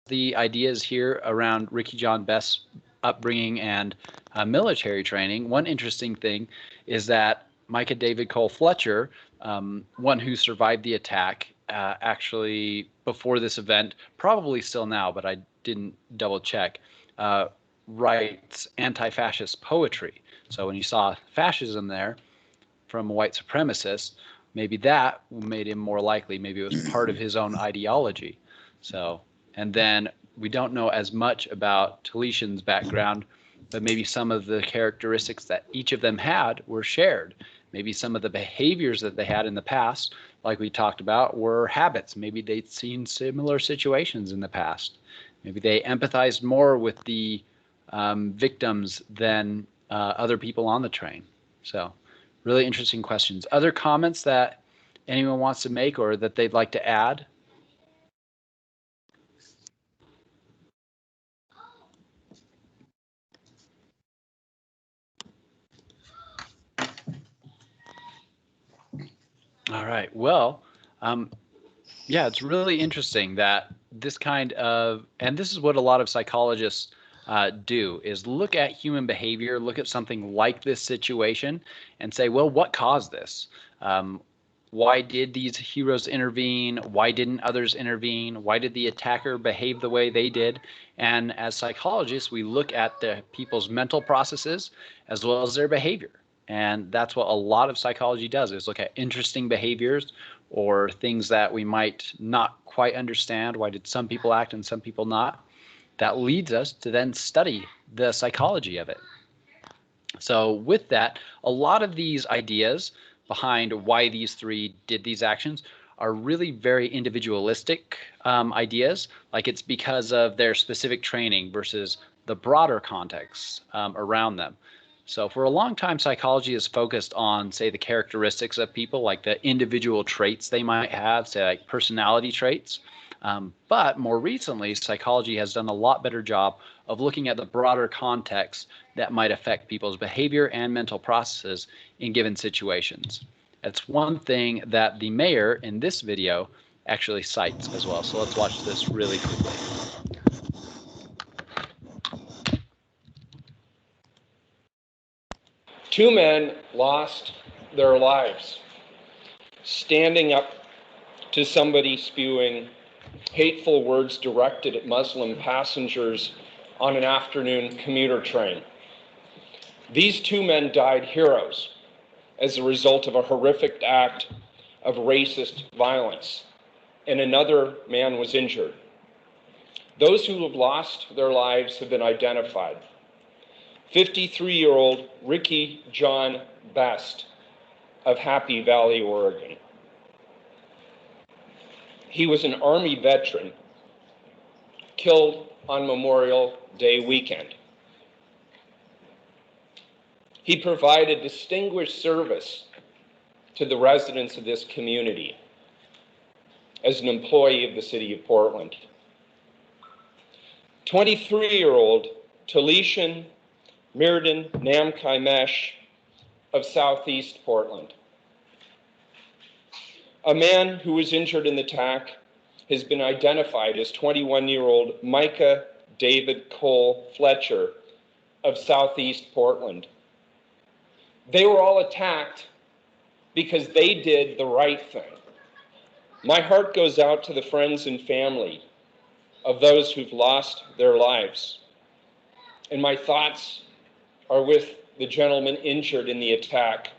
the ideas here around Ricky John Best's upbringing and military training. One interesting thing is that Micah David Cole Fletcher, one who survived the attack, actually before this event, probably still now, but I didn't double check, writes anti-fascist poetry. So when you saw fascism there from a white supremacist, maybe that made him more likely. Maybe it was part of his own ideology. So, and then we don't know as much about Talesian's background, but maybe some of the characteristics that each of them had were shared. Maybe some of the behaviors that they had in the past, like we talked about, were habits. Maybe they'd seen similar situations in the past. Maybe they empathized more with the victims than other people on the train. So really interesting questions. Other comments that anyone wants to make or that they'd like to add? All right. Well, yeah, it's really interesting that this kind of, and this is what a lot of psychologists do, is look at human behavior, look at something like this situation and say, well, what caused this? Why did these heroes intervene? Why didn't others intervene? Why did the attacker behave the way they did? And as psychologists, we look at the people's mental processes as well as their behavior. And that's what a lot of psychology does, is look at interesting behaviors or things that we might not quite understand. Why did some people act and some people not? That leads us to then study the psychology of it. So with that, a lot of these ideas behind why these three did these actions are really very individualistic ideas, like it's because of their specific training versus the broader context around them. So for a long time, psychology is focused on, say, the characteristics of people, like the individual traits they might have, say, like personality traits. But more recently, psychology has done a lot better job of looking at the broader context that might affect people's behavior and mental processes in given situations. That's one thing that the mayor in this video actually cites as well. So let's watch this really quickly. Two men lost their lives standing up to somebody spewing hateful words directed at Muslim passengers on an afternoon commuter train. These two men died heroes as a result of a horrific act of racist violence, and another man was injured. Those who have lost their lives have been identified. 53-year-old Ricky John Best of Happy Valley, Oregon. He was an Army veteran killed on Memorial Day weekend. He provided distinguished service to the residents of this community as an employee of the city of Portland. 23-year-old Talesian Mirdan Namkaimesh of Southeast Portland. A man who was injured in the attack has been identified as 21-year-old Micah David Cole Fletcher of Southeast Portland. They were all attacked because they did the right thing. My heart goes out to the friends and family of those who've lost their lives. And my thoughts are with the gentleman injured in the attack.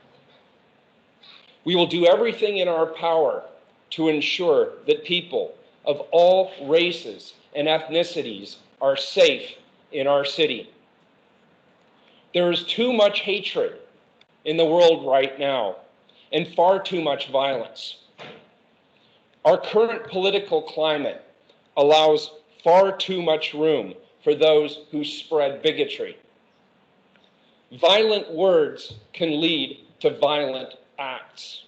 We will do everything in our power to ensure that people of all races and ethnicities are safe in our city. There is too much hatred in the world right now and far too much violence. Our current political climate allows far too much room for those who spread bigotry. Violent words can lead to violent acts.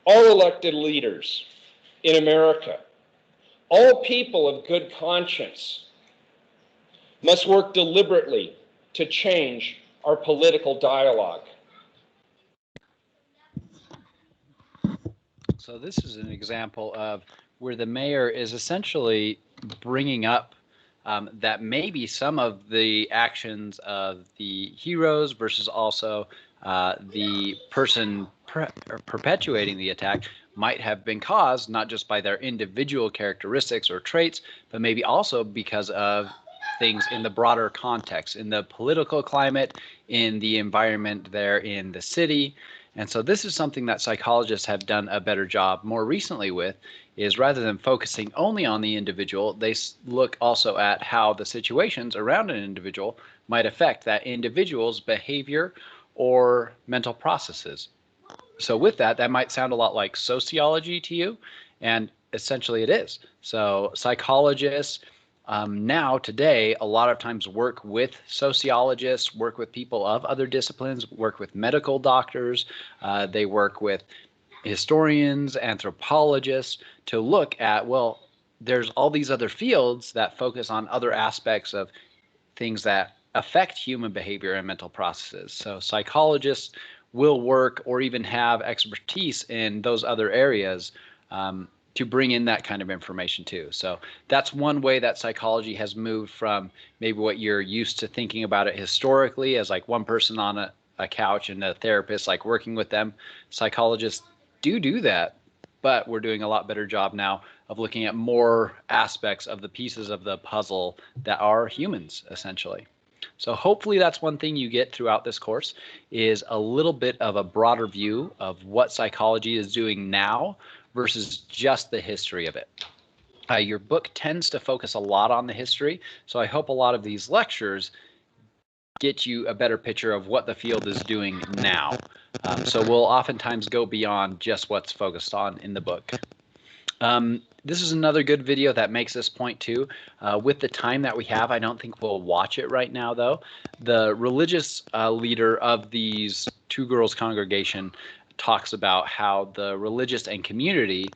All elected leaders in America, all people of good conscience, must work deliberately to change our political dialogue. So this is an example of where the mayor is essentially bringing up that maybe some of the actions of the heroes versus also the person perpetuating the attack might have been caused not just by their individual characteristics or traits, but maybe also because of things in the broader context, in the political climate, in the environment there in the city. And so this is something that psychologists have done a better job more recently with, is rather than focusing only on the individual, they look also at how the situations around an individual might affect that individual's behavior or mental processes. So with that, that might sound a lot like sociology to you, and essentially it is. So psychologists now today a lot of times work with sociologists, work with people of other disciplines, work with medical doctors, they work with historians, anthropologists to look at, well, there's all these other fields that focus on other aspects of things that affect human behavior and mental processes. So psychologists will work or even have expertise in those other areas to bring in that kind of information too. So that's one way that psychology has moved from maybe what you're used to thinking about it historically as like one person on a couch and a therapist like working with them. Psychologists do that, but we're doing a lot better job now of looking at more aspects of the pieces of the puzzle that are humans essentially. So hopefully that's one thing you get throughout this course, is a little bit of a broader view of what psychology is doing now versus just the history of it. Your book tends to focus a lot on the history, so I hope a lot of these lectures get you a better picture of what the field is doing now. So we'll oftentimes go beyond just what's focused on in the book. This is another good video that makes this point too. With the time that we have, I don't think we'll watch it right now though. The religious leader of these two girls congregation talks about how the religious community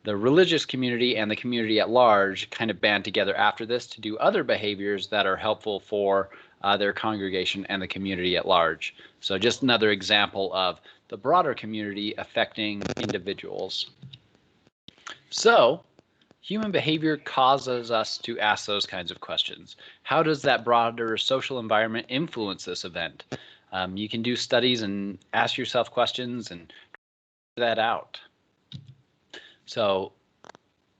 and the community at large kind of band together after this to do other behaviors that are helpful for their congregation and the community at large. So just another example of the broader community affecting individuals. So human behavior causes us to ask those kinds of questions. How does that broader social environment influence this event? You can do studies and ask yourself questions and figure that out. So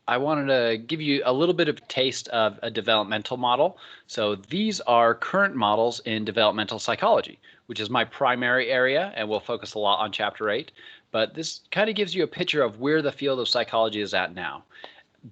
I wanted to give you a little bit of a taste of a developmental model. So these are current models in developmental psychology, which is my primary area, and we'll focus a lot on Chapter 8. But this kind of gives you a picture of where the field of psychology is at now.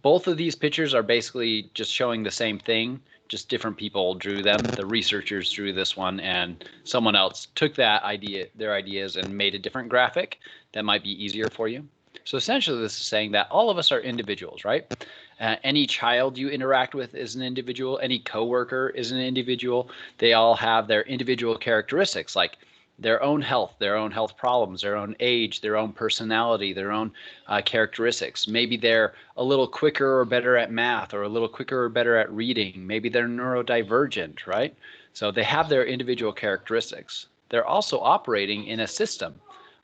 Both of these pictures are basically just showing the same thing, just different people drew them. The researchers drew this one, and someone else took their ideas and made a different graphic that might be easier for you. So essentially this is saying that all of us are individuals, right? Any child you interact with is an individual. Any coworker is an individual. They all have their individual characteristics, like their own health problems, their own age, their own personality, their own characteristics. Maybe they're a little quicker or better at math, or a little quicker or better at reading. Maybe they're neurodivergent, right? So they have their individual characteristics. They're also operating in a system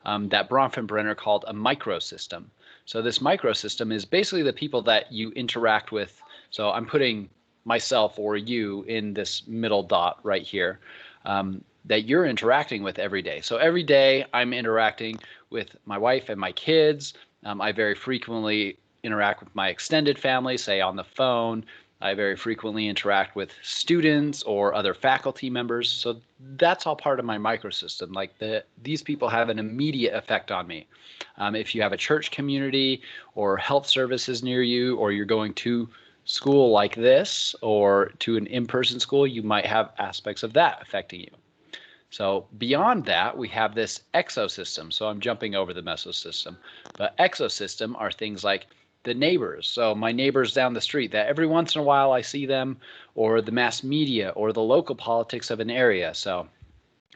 that Bronfenbrenner called a microsystem. So this microsystem is basically the people that you interact with. So I'm putting myself or you in this middle dot right here. That you're interacting with every day. So every day I'm interacting with my wife and my kids. I very frequently interact with my extended family, say on the phone. I very frequently interact with students or other faculty members. So that's all part of my microsystem. Like these people have an immediate effect on me. If you have a church community or health services near you, or you're going to school like this or to an in-person school, you might have aspects of that affecting you. So beyond that, we have this exosystem. So I'm jumping over the mesosystem. But exosystem are things like the neighbors. So my neighbors down the street that every once in a while I see them, or the mass media, or the local politics of an area. So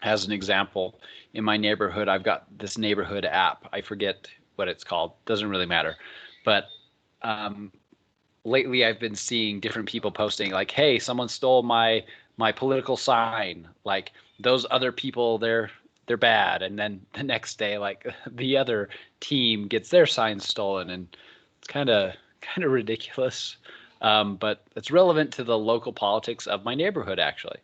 as an example, in my neighborhood, I've got this neighborhood app. I forget what it's called. Doesn't really matter. But lately I've been seeing different people posting like, hey, someone stole my political sign. Like, those other people, they're bad. And then the next day, like, the other team gets their sign stolen, and it's kind of kind of ridiculous, but it's relevant to the local politics of my neighborhood, actually.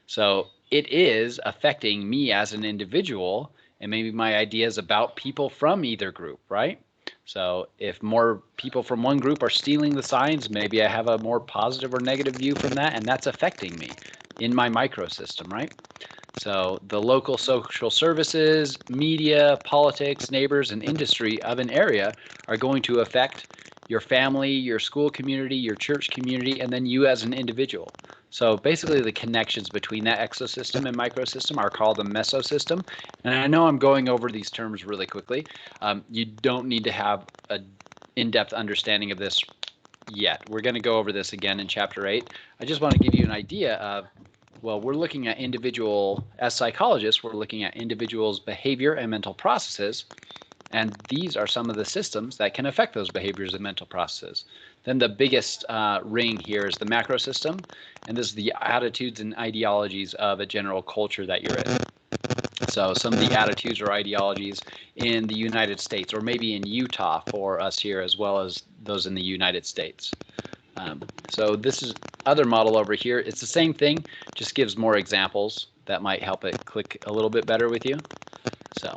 So it is affecting me as an individual and maybe my ideas about people from either group, right? So if more people from one group are stealing the signs, maybe I have a more positive or negative view from that, and that's affecting me in my microsystem, right? So the local social services, media, politics, neighbors, and industry of an area are going to affect your family, your school community, your church community, and then you as an individual. So basically the connections between that exosystem and microsystem are called a mesosystem. And I know I'm going over these terms really quickly. You don't need to have an in-depth understanding of this yet. We're going to go over this again in chapter 8. I just want to give you an idea of, well, we're looking at as psychologists, we're looking at individuals' behavior and mental processes. And these are some of the systems that can affect those behaviors and mental processes. Then the biggest ring here is the macro system, and this is the attitudes and ideologies of a general culture that you're in. So some of the attitudes or ideologies in the United States, or maybe in Utah for us here, as well as those in the United States. So this is other model over here. It's the same thing, just gives more examples that might help it click a little bit better with you. So.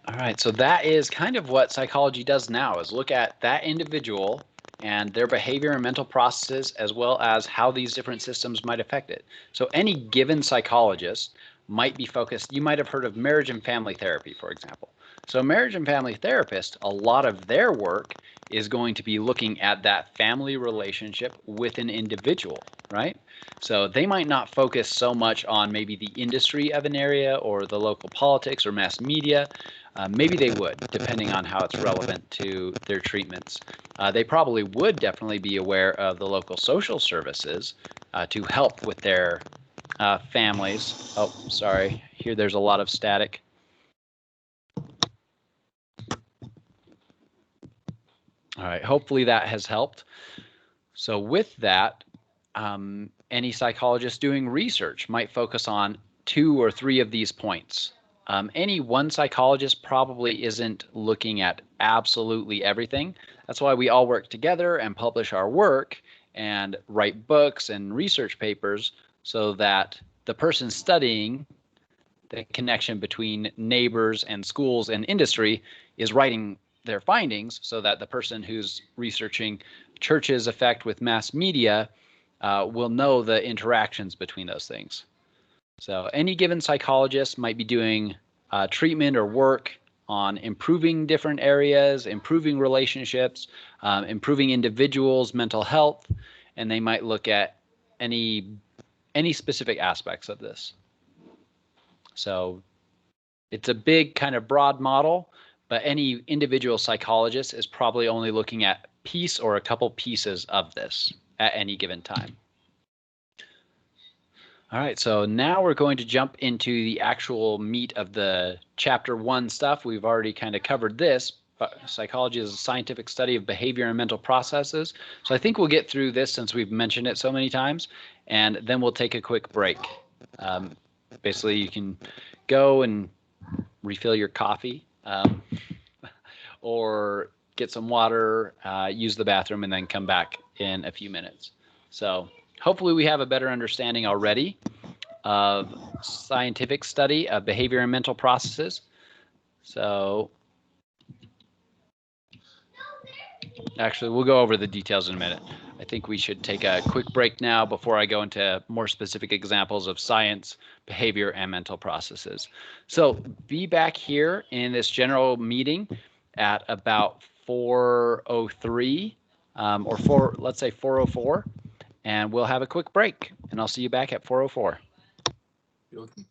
All right, so that is kind of what psychology does now, is look at that individual and their behavior and mental processes, as well as how these different systems might affect it. So any given psychologist might be focused, you might have heard of marriage and family therapy, for example. So a marriage and family therapist, a lot of their work is going to be looking at that family relationship with an individual, right? So they might not focus so much on maybe the industry of an area or the local politics or mass media. Maybe they would, depending on how it's relevant to their treatments. They probably would definitely be aware of the local social services to help with their families. Oh, sorry. Here there's a lot of static. All right, hopefully that has helped. So with that, any psychologist doing research might focus on 2 or 3 of these points. Any one psychologist probably isn't looking at absolutely everything. That's why we all work together and publish our work and write books and research papers, so that the person studying the connection between neighbors and schools and industry is writing their findings, so that the person who's researching churches' effect with mass media will know the interactions between those things. So any given psychologist might be doing treatment or work on improving different areas, improving relationships, improving individuals' mental health, and they might look at any specific aspects of this. So it's a big kind of broad model, but any individual psychologist is probably only looking at piece or a couple pieces of this at any given time. All right, so now we're going to jump into the actual meat of the chapter 1 stuff. We've already kind of covered this, but psychology is a scientific study of behavior and mental processes. So I think we'll get through this since we've mentioned it so many times, and then we'll take a quick break. Basically, you can go and refill your coffee or get some water, use the bathroom, and then come back in a few minutes. So hopefully we have a better understanding already of scientific study of behavior and mental processes. So actually, we'll go over the details in a minute. I think we should take a quick break now before I go into more specific examples of science, behavior, and mental processes. So be back here in this general meeting at about 4:03 or let's say 4:04, and we'll have a quick break, and I'll see you back at 4:04. Okay.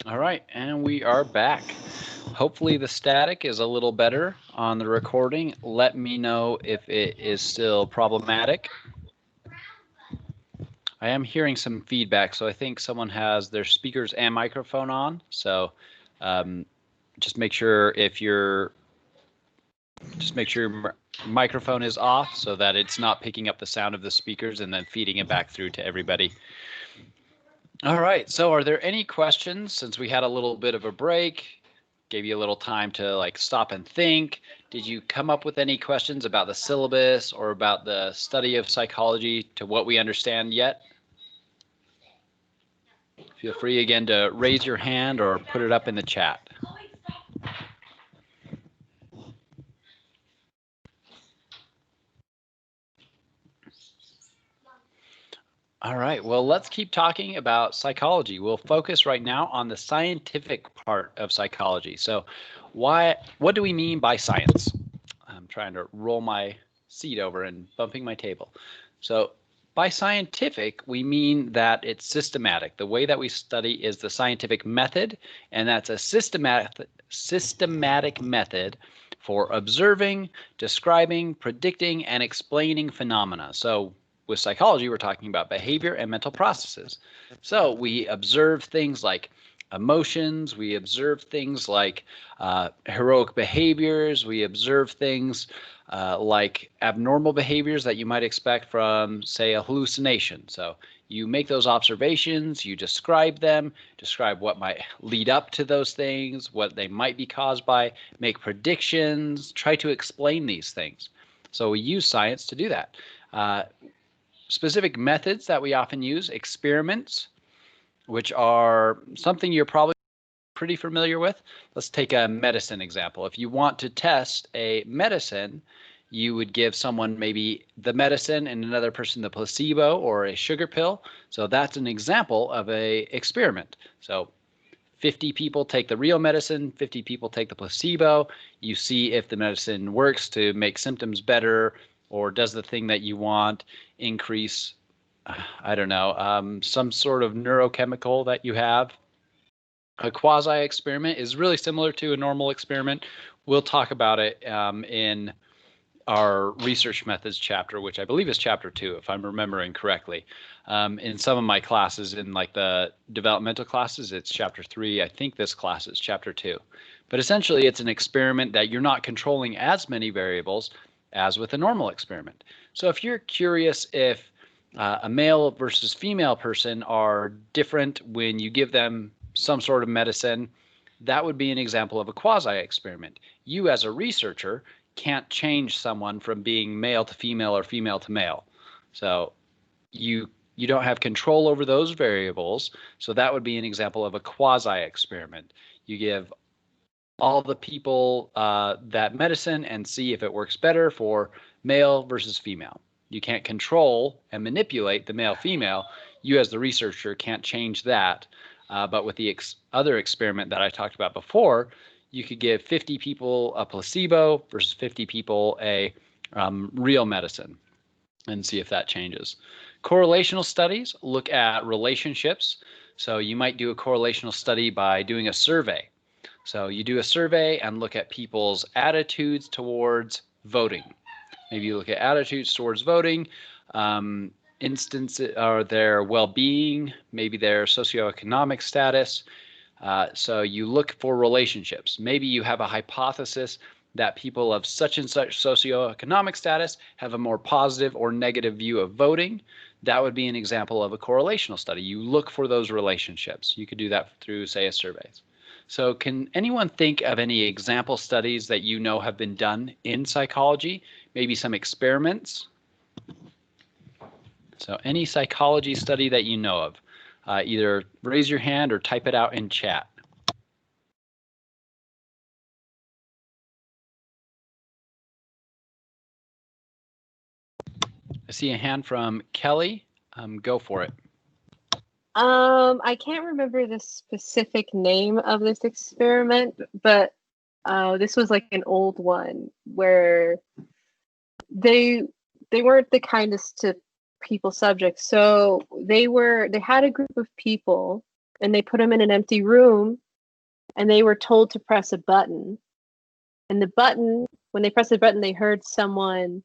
All right, and we are back. Hopefully the static is a little better on the recording. Let me know if it is still problematic. I am hearing some feedback, so I think someone has their speakers and microphone on. So just make sure your microphone is off so that it's not picking up the sound of the speakers and then feeding it back through to everybody. All right, so are there any questions since we had a little bit of a break? Gave you a little time to like stop and think. Did you come up with any questions about the syllabus or about the study of psychology to what we understand yet? Feel free again to raise your hand or put it up in the chat. All right, well, let's keep talking about psychology. We'll focus right now on the scientific part of psychology. So what do we mean by science? I'm trying to roll my seat over and bumping my table. So by scientific, we mean that it's systematic. The way that we study is the scientific method, and that's a systematic method for observing, describing, predicting, and explaining phenomena. So with psychology, we're talking about behavior and mental processes. So we observe things like emotions, we observe things like heroic behaviors, we observe things like abnormal behaviors that you might expect from, say, a hallucination. So you make those observations, you describe them, describe what might lead up to those things, what they might be caused by, make predictions, try to explain these things. So we use science to do that. Specific methods that we often use: experiments, which are something you're probably pretty familiar with. Let's take a medicine example. If you want to test a medicine, you would give someone maybe the medicine and another person the placebo or a sugar pill. So that's an example of a experiment. So 50 people take the real medicine, 50 people take the placebo. You see if the medicine works to make symptoms better, or does the thing that you want increase, I don't know, some sort of neurochemical that you have. A quasi-experiment is really similar to a normal experiment. We'll talk about it in our research methods chapter, which I believe is chapter 2, if I'm remembering correctly. In some of my classes, in like the developmental classes, it's chapter 3. I think this class is chapter 2. But essentially, it's an experiment that you're not controlling as many variables as with a normal experiment. So if you're curious if a male versus female person are different when you give them some sort of medicine, that would be an example of a quasi-experiment. You as a researcher can't change someone from being male to female or female to male. So you don't have control over those variables. So that would be an example of a quasi-experiment. You give all the people that medicine and see if it works better for male versus female. You can't control and manipulate the male-female. You as the researcher can't change that. But with the other experiment that I talked about before, you could give 50 people a placebo versus 50 people a real medicine and see if that changes. Correlational studies look at relationships. So you might do a correlational study by doing a survey. So you do a survey and look at people's attitudes towards voting. Maybe you look at attitudes towards voting, instances or their well-being, maybe their socioeconomic status. So you look for relationships. Maybe you have a hypothesis that people of such and such socioeconomic status have a more positive or negative view of voting. That would be an example of a correlational study. You look for those relationships. You could do that through, say, a survey. So can anyone think of any example studies that you know have been done in psychology? Maybe some experiments? So any psychology study that you know of, either raise your hand or type it out in chat. I see a hand from Kelly. Go for it. I can't remember the specific name of this experiment, but this was like an old one where they weren't the kindest to people subjects. So they had a group of people and they put them in an empty room, and they were told to press a button. And the button, when they pressed the button, they heard someone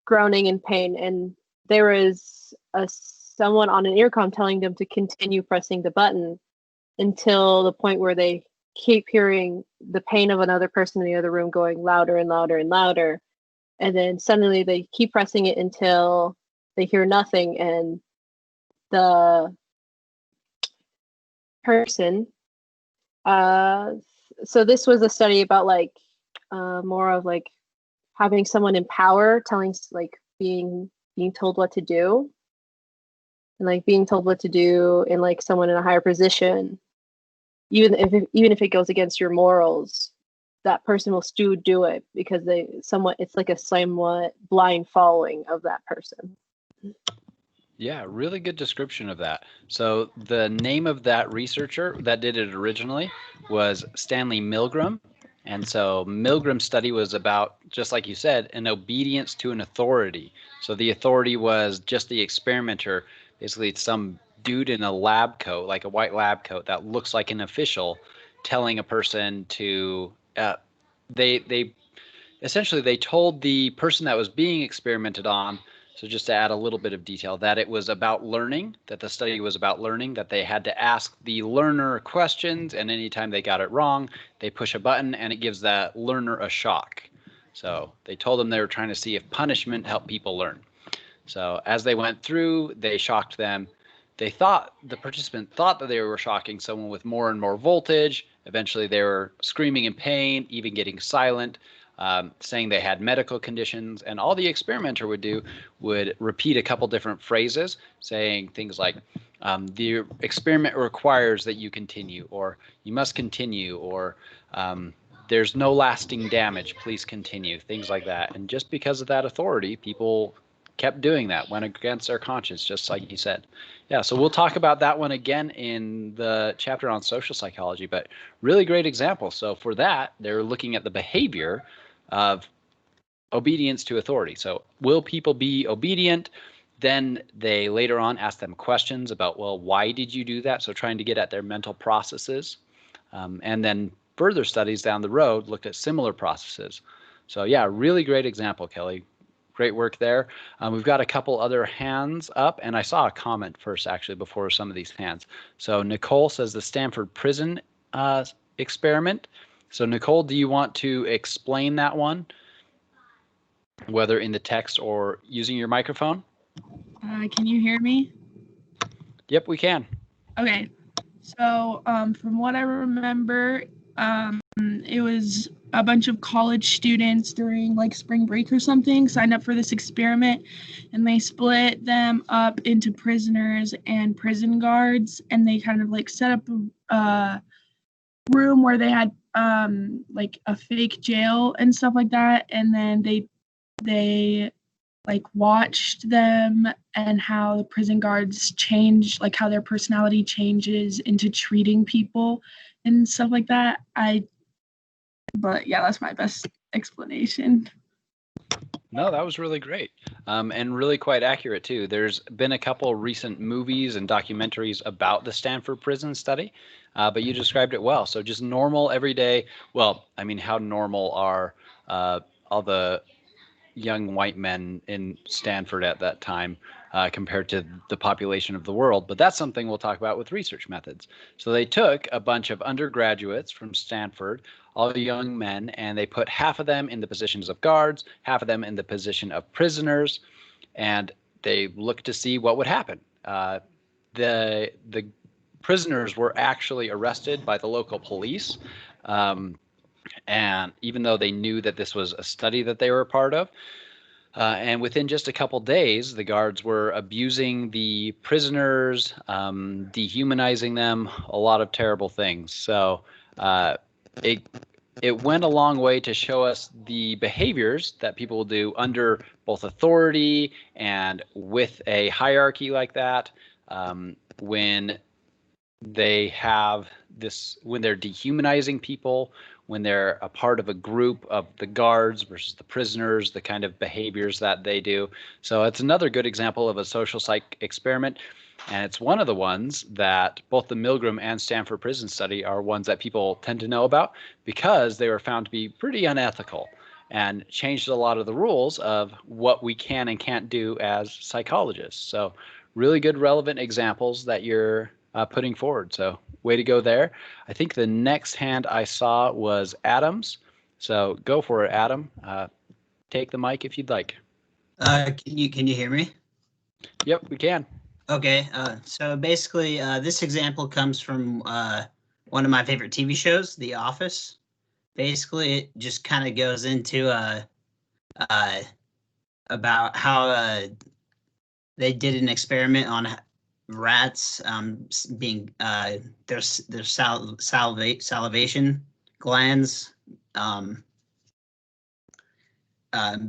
groaning in pain, and there was someone on an intercom telling them to continue pressing the button until the point where they keep hearing the pain of another person in the other room going louder and louder and louder. And then suddenly they keep pressing it until they hear nothing, and the person, so this was a study about like more of like having someone in power telling, like being told what to do, and like being told what to do in like someone in a higher position, even if it goes against your morals, that person will still do it because it's like a somewhat blind following of that person. Yeah, really good description of that. So the name of that researcher that did it originally was Stanley Milgram. And so Milgram's study was about, just like you said, an obedience to an authority. So the authority was just the experimenter. Basically, it's some dude in a lab coat, like a white lab coat that looks like an official, telling a person to, they essentially, they told the person that was being experimented on, so just to add a little bit of detail, that it was about learning, that the study was about learning, that they had to ask the learner questions, and anytime they got it wrong, they push a button and it gives that learner a shock. So they told them they were trying to see if punishment helped people learn. So as they went through, they shocked them. The participant thought that they were shocking someone with more and more voltage. Eventually they were screaming in pain, even getting silent. Saying they had medical conditions, and all the experimenter would do would repeat a couple different phrases, saying things like, the experiment requires that you continue, or you must continue, or there's no lasting damage, please continue, things like that. And just because of that authority, people kept doing that, went against their conscience, just like you said. Yeah, so we'll talk about that one again in the chapter on social psychology, but really great example. So for that, they're looking at the behavior of obedience to authority. So will people be obedient? Then they later on ask them questions about, well, why did you do that? So trying to get at their mental processes. And then further studies down the road looked at similar processes. So yeah, really great example, Kelly. Great work there. We've got a couple other hands up, and I saw a comment first actually before some of these hands. So Nicole says the Stanford prison experiment. So Nicole, do you want to explain that one, whether in the text or using your microphone? Can you hear me? Yep, we can. Okay. So from what I remember, it was a bunch of college students during like spring break or something signed up for this experiment, and they split them up into prisoners and prison guards, and they kind of like set up a room where they had like a fake jail and stuff like that, and then they like watched them and how the prison guards change, like how their personality changes into treating people and stuff like that. But yeah, that's my best explanation. No, that was really great, and really quite accurate too. There's been a couple recent movies and documentaries about the Stanford prison study, but you described it well. So just normal, everyday. Well, I mean, how normal are all the young white men in Stanford at that time compared to the population of the world? But that's something we'll talk about with research methods. So they took a bunch of undergraduates from Stanford, all the young men, and they put half of them in the positions of guards, half of them in the position of prisoners, and they looked to see what would happen. The prisoners were actually arrested by the local police, and even though they knew that this was a study that they were a part of, and within just a couple days, the guards were abusing the prisoners, dehumanizing them, a lot of terrible things. So it went a long way to show us the behaviors that people will do under both authority and with a hierarchy like that, when they have this, when they're dehumanizing people, when they're a part of a group of the guards versus the prisoners, the kind of behaviors that they do. So it's another good example of a social psych experiment. And it's one of the ones that both the Milgram and Stanford Prison Study are ones that people tend to know about because they were found to be pretty unethical and changed a lot of the rules of what we can and can't do as psychologists. So really good relevant examples that you're putting forward. So way to go there. I think the next hand I saw was Adam's. So go for it, Adam. Take the mic if you'd like. Can you hear me? Yep, we can. Okay, so basically this example comes from one of my favorite TV shows, The Office. Basically, it just kind of goes into about how they did an experiment on rats being their salivation glands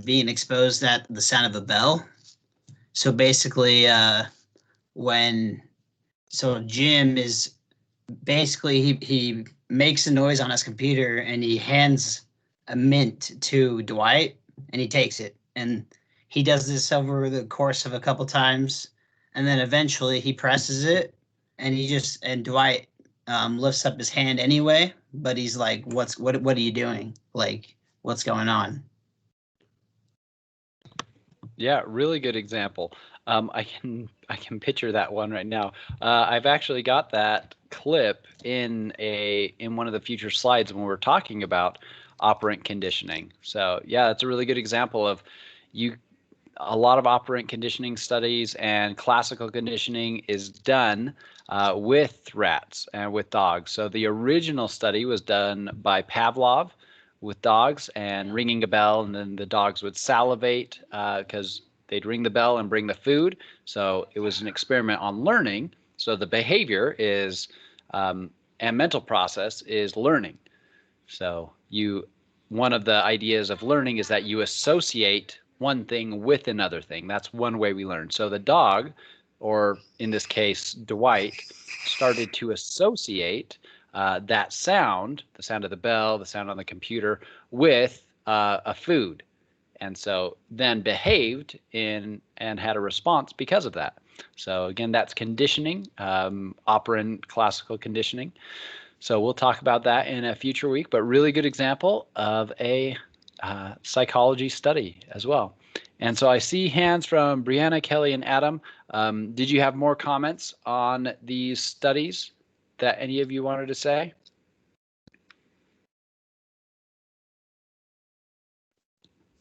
being exposed at the sound of a bell. So basically, Jim is basically he makes a noise on his computer and he hands a mint to Dwight and he takes it, and he does this over the course of a couple times, and then eventually he presses it and Dwight lifts up his hand anyway, but he's like, what are you doing? Like, what's going on? Yeah, really good example. I can picture that one right now. I've actually got that clip in one of the future slides when we're talking about operant conditioning. So yeah, that's a really good example of a lot of operant conditioning studies and classical conditioning is done with rats and with dogs. So the original study was done by Pavlov with dogs and ringing a bell, and then the dogs would salivate because they'd ring the bell and bring the food. So it was an experiment on learning. So the behavior is and mental process is learning. So one of the ideas of learning is that you associate one thing with another thing. That's one way we learn. So the dog, or in this case, Dwight, started to associate that sound, the sound of the bell, the sound on the computer, with a food. And so then behaved and had a response because of that. So again, that's conditioning, operant classical conditioning. So we'll talk about that in a future week, but really good example of a psychology study as well. And so I see hands from Brianna, Kelly, and Adam. Did you have more comments on these studies that any of you wanted to say?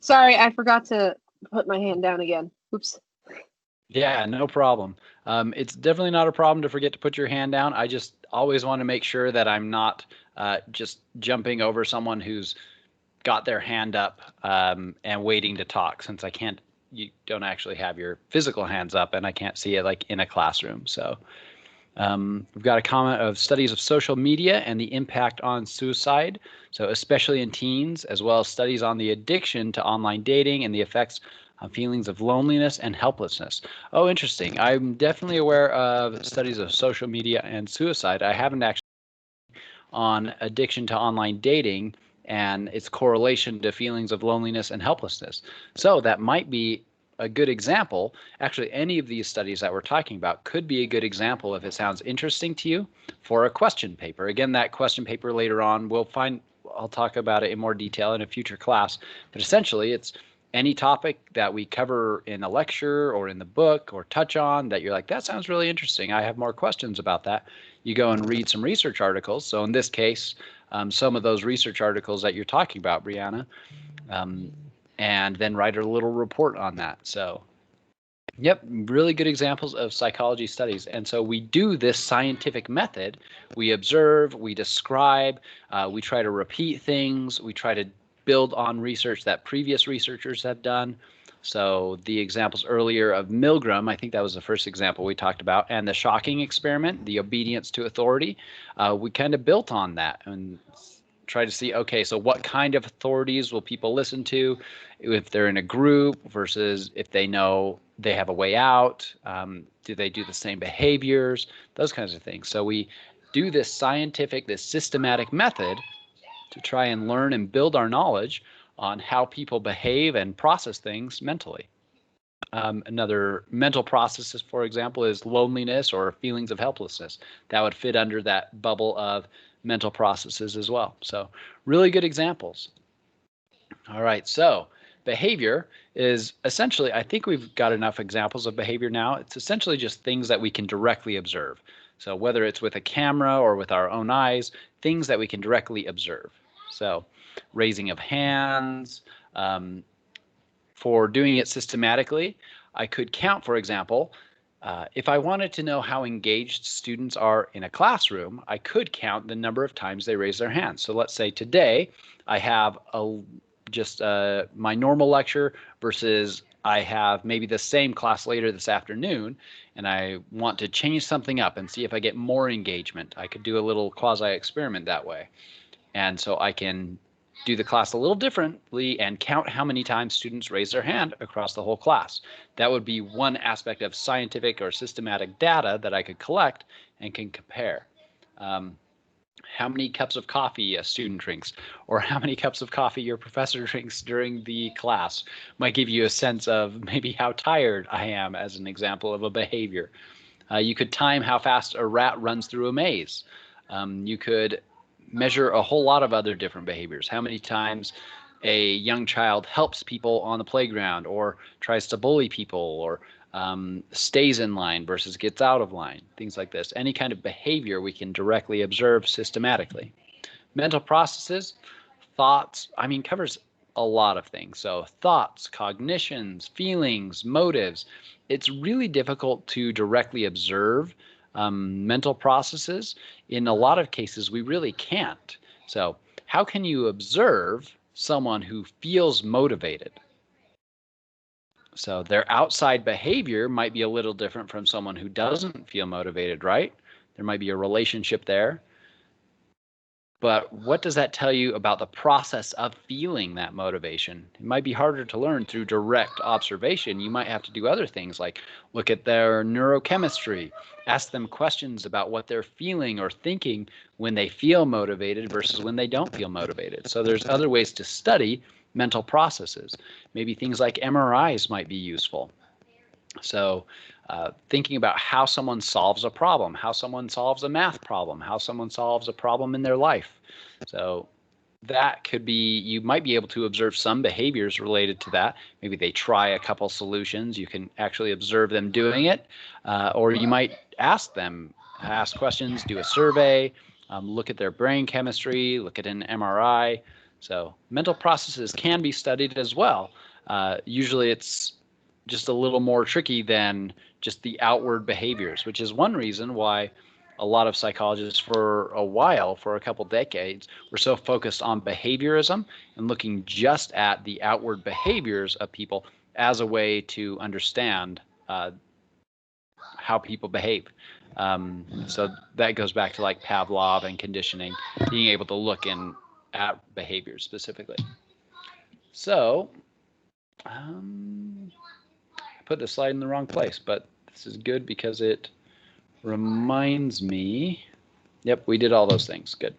Sorry, I forgot to put my hand down again. Oops. Yeah, no problem. It's definitely not a problem to forget to put your hand down. I just always want to make sure that I'm not just jumping over someone who's got their hand up and waiting to talk, since you don't actually have your physical hands up and I can't see it like in a classroom. So we've got a comment of studies of social media and the impact on suicide. So especially in teens, as well as studies on the addiction to online dating and the effects on feelings of loneliness and helplessness. Oh, interesting. I'm definitely aware of studies of social media and suicide. I haven't actually on addiction to online dating and its correlation to feelings of loneliness and helplessness. So that might be a good example. Actually, any of these studies that we're talking about could be a good example if it sounds interesting to you for a question paper. Again, that question paper later on, I'll talk about it in more detail in a future class, but essentially it's any topic that we cover in a lecture or in the book or touch on that you're like, that sounds really interesting, I have more questions about that. You go and read some research articles. So in this case, some of those research articles that you're talking about, Brianna, and then write a little report on that. So yep, really good examples of psychology studies. And so we do this scientific method. We observe, we describe, we try to repeat things, we try to build on research that previous researchers have done. So the examples earlier of Milgram, I think that was the first example we talked about, and the shocking experiment, the obedience to authority, we kind of built on that and try to see, okay, so what kind of authorities will people listen to if they're in a group versus if they know they have a way out? Do they do the same behaviors? Those kinds of things. So we do this scientific, this systematic method to try and learn and build our knowledge on how people behave and process things mentally. Another mental processes, for example, is loneliness or feelings of helplessness. That would fit under that bubble of mental processes as well. So really good examples. All right, so behavior is essentially, I think we've got enough examples of behavior now. It's essentially just things that we can directly observe. So whether it's with a camera or with our own eyes, things that we can directly observe. So raising of hands, for doing it systematically, I could count, for example, if I wanted to know how engaged students are in a classroom, I could count the number of times they raise their hands. So let's say today I have my normal lecture versus I have maybe the same class later this afternoon, and I want to change something up and see if I get more engagement. I could do a little quasi-experiment that way. And so I can do the class a little differently and count how many times students raise their hand across the whole class. That would be one aspect of scientific or systematic data that I could collect and can compare. How many cups of coffee a student drinks, or how many cups of coffee your professor drinks during the class might give you a sense of maybe how tired I am, as an example of a behavior. You could time how fast a rat runs through a maze. You could measure a whole lot of other different behaviors. How many times a young child helps people on the playground, or tries to bully people, or stays in line versus gets out of line, things like this. Any kind of behavior we can directly observe systematically. Mental processes, thoughts, covers a lot of things. So thoughts, cognitions, feelings, motives. It's really difficult to directly observe mental processes. In a lot of cases, we really can't. So how can you observe someone who feels motivated? So their outside behavior might be a little different from someone who doesn't feel motivated, right? There might be a relationship there. But what does that tell you about the process of feeling that motivation? It might be harder to learn through direct observation. You might have to do other things like look at their neurochemistry, ask them questions about what they're feeling or thinking when they feel motivated versus when they don't feel motivated. So there's other ways to study mental processes. Maybe things like MRIs might be useful. So thinking about how someone solves a problem, how someone solves a math problem, how someone solves a problem in their life. So that could be, you might be able to observe some behaviors related to that. Maybe they try a couple solutions. You can actually observe them doing it. Or you might ask questions, do a survey, look at their brain chemistry, look at an MRI. So mental processes can be studied as well. Usually it's just a little more tricky than just the outward behaviors, which is one reason why a lot of psychologists for a couple decades, were so focused on behaviorism and looking just at the outward behaviors of people as a way to understand how people behave. So that goes back to like Pavlov and conditioning, being able to look at behaviors specifically. So I put the slide in the wrong place, but this is good because it reminds me. Yep, we did all those things. Good.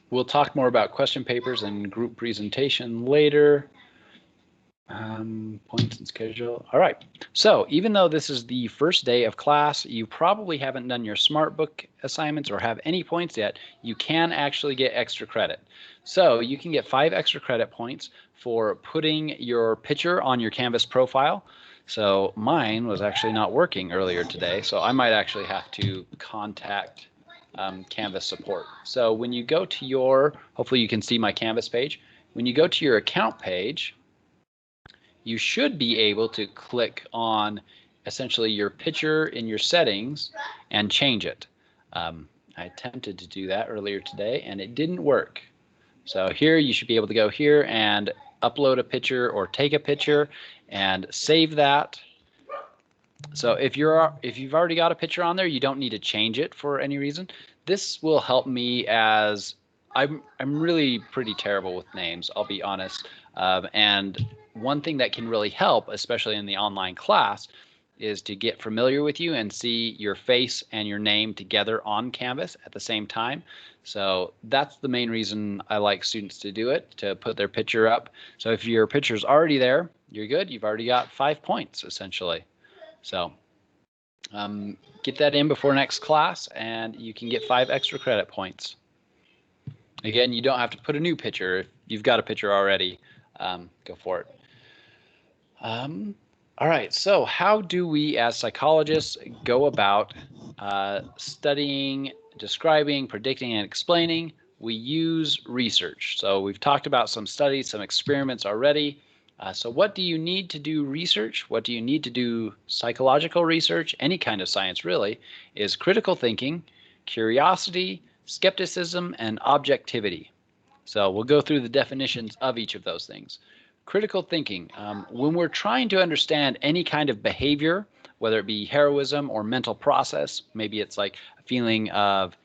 We'll talk more about question papers and group presentation later. Points and schedule. All right. So even though this is the first day of class, you probably haven't done your SmartBook assignments or have any points yet. You can actually get extra credit. So you can get 5 extra credit points for putting your picture on your Canvas profile. So mine was actually not working earlier today, so I might actually have to contact Canvas support. So when you go to your, hopefully you can see my Canvas page. When you go to your account page, you should be able to click on essentially your picture in your settings and change it. I attempted to do that earlier today and it didn't work. So here you should be able to go here and upload a picture or take a picture and save that. So if you've already got a picture on there, you don't need to change it for any reason. This will help me as I'm really pretty terrible with names, I'll be honest. And one thing that can really help, especially in the online class, is to get familiar with you and see your face and your name together on Canvas at the same time. So that's the main reason I like students to do it, to put their picture up. So if your picture's already there, you're good. You've already got 5 points essentially. So get that in before next class and you can get 5 extra credit points. Again, you don't have to put a new picture. If you've got a picture already, go for it. All right, so how do we as psychologists go about studying, describing, predicting, and explaining? We use research. So we've talked about some studies, some experiments already. So what do you need to do research? What do you need to do psychological research? Any kind of science really is critical thinking, curiosity, skepticism, and objectivity. So we'll go through the definitions of each of those things. Critical thinking, when we're trying to understand any kind of behavior, whether it be heroism or mental process, maybe it's like a feeling of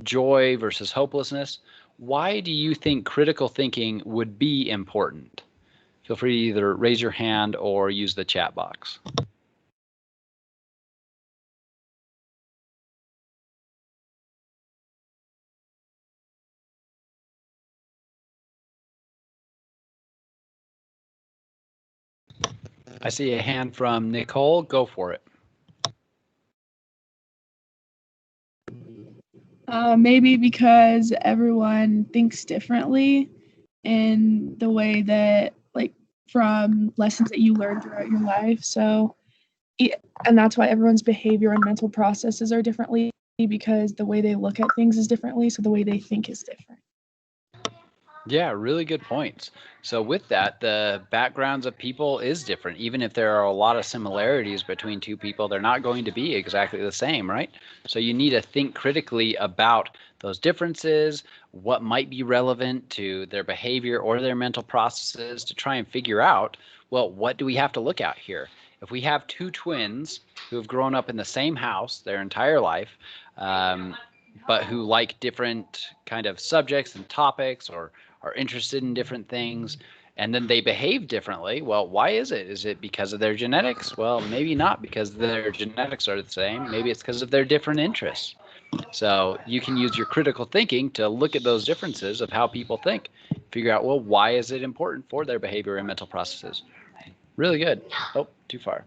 joy versus hopelessness, why do you think critical thinking would be important? Feel free to either raise your hand or use the chat box. I see a hand from Nicole. Go for it. Maybe because everyone thinks differently in the way that, like, from lessons that you learn throughout your life. So, and that's why everyone's behavior and mental processes are differently, because the way they look at things is differently. So the way they think is different. Yeah, really good points. So with that, the backgrounds of people is different. Even if there are a lot of similarities between two people, they're not going to be exactly the same, right? So you need to think critically about those differences, what might be relevant to their behavior or their mental processes to try and figure out, well, what do we have to look at here? If we have two twins who have grown up in the same house their entire life, but who like different kind of subjects and topics or are interested in different things, and then they behave differently. Well, why is it? Is it because of their genetics? Well, maybe not because their genetics are the same. Maybe it's because of their different interests. So you can use your critical thinking to look at those differences of how people think, figure out, well, why is it important for their behavior and mental processes? Really good. Oh, too far.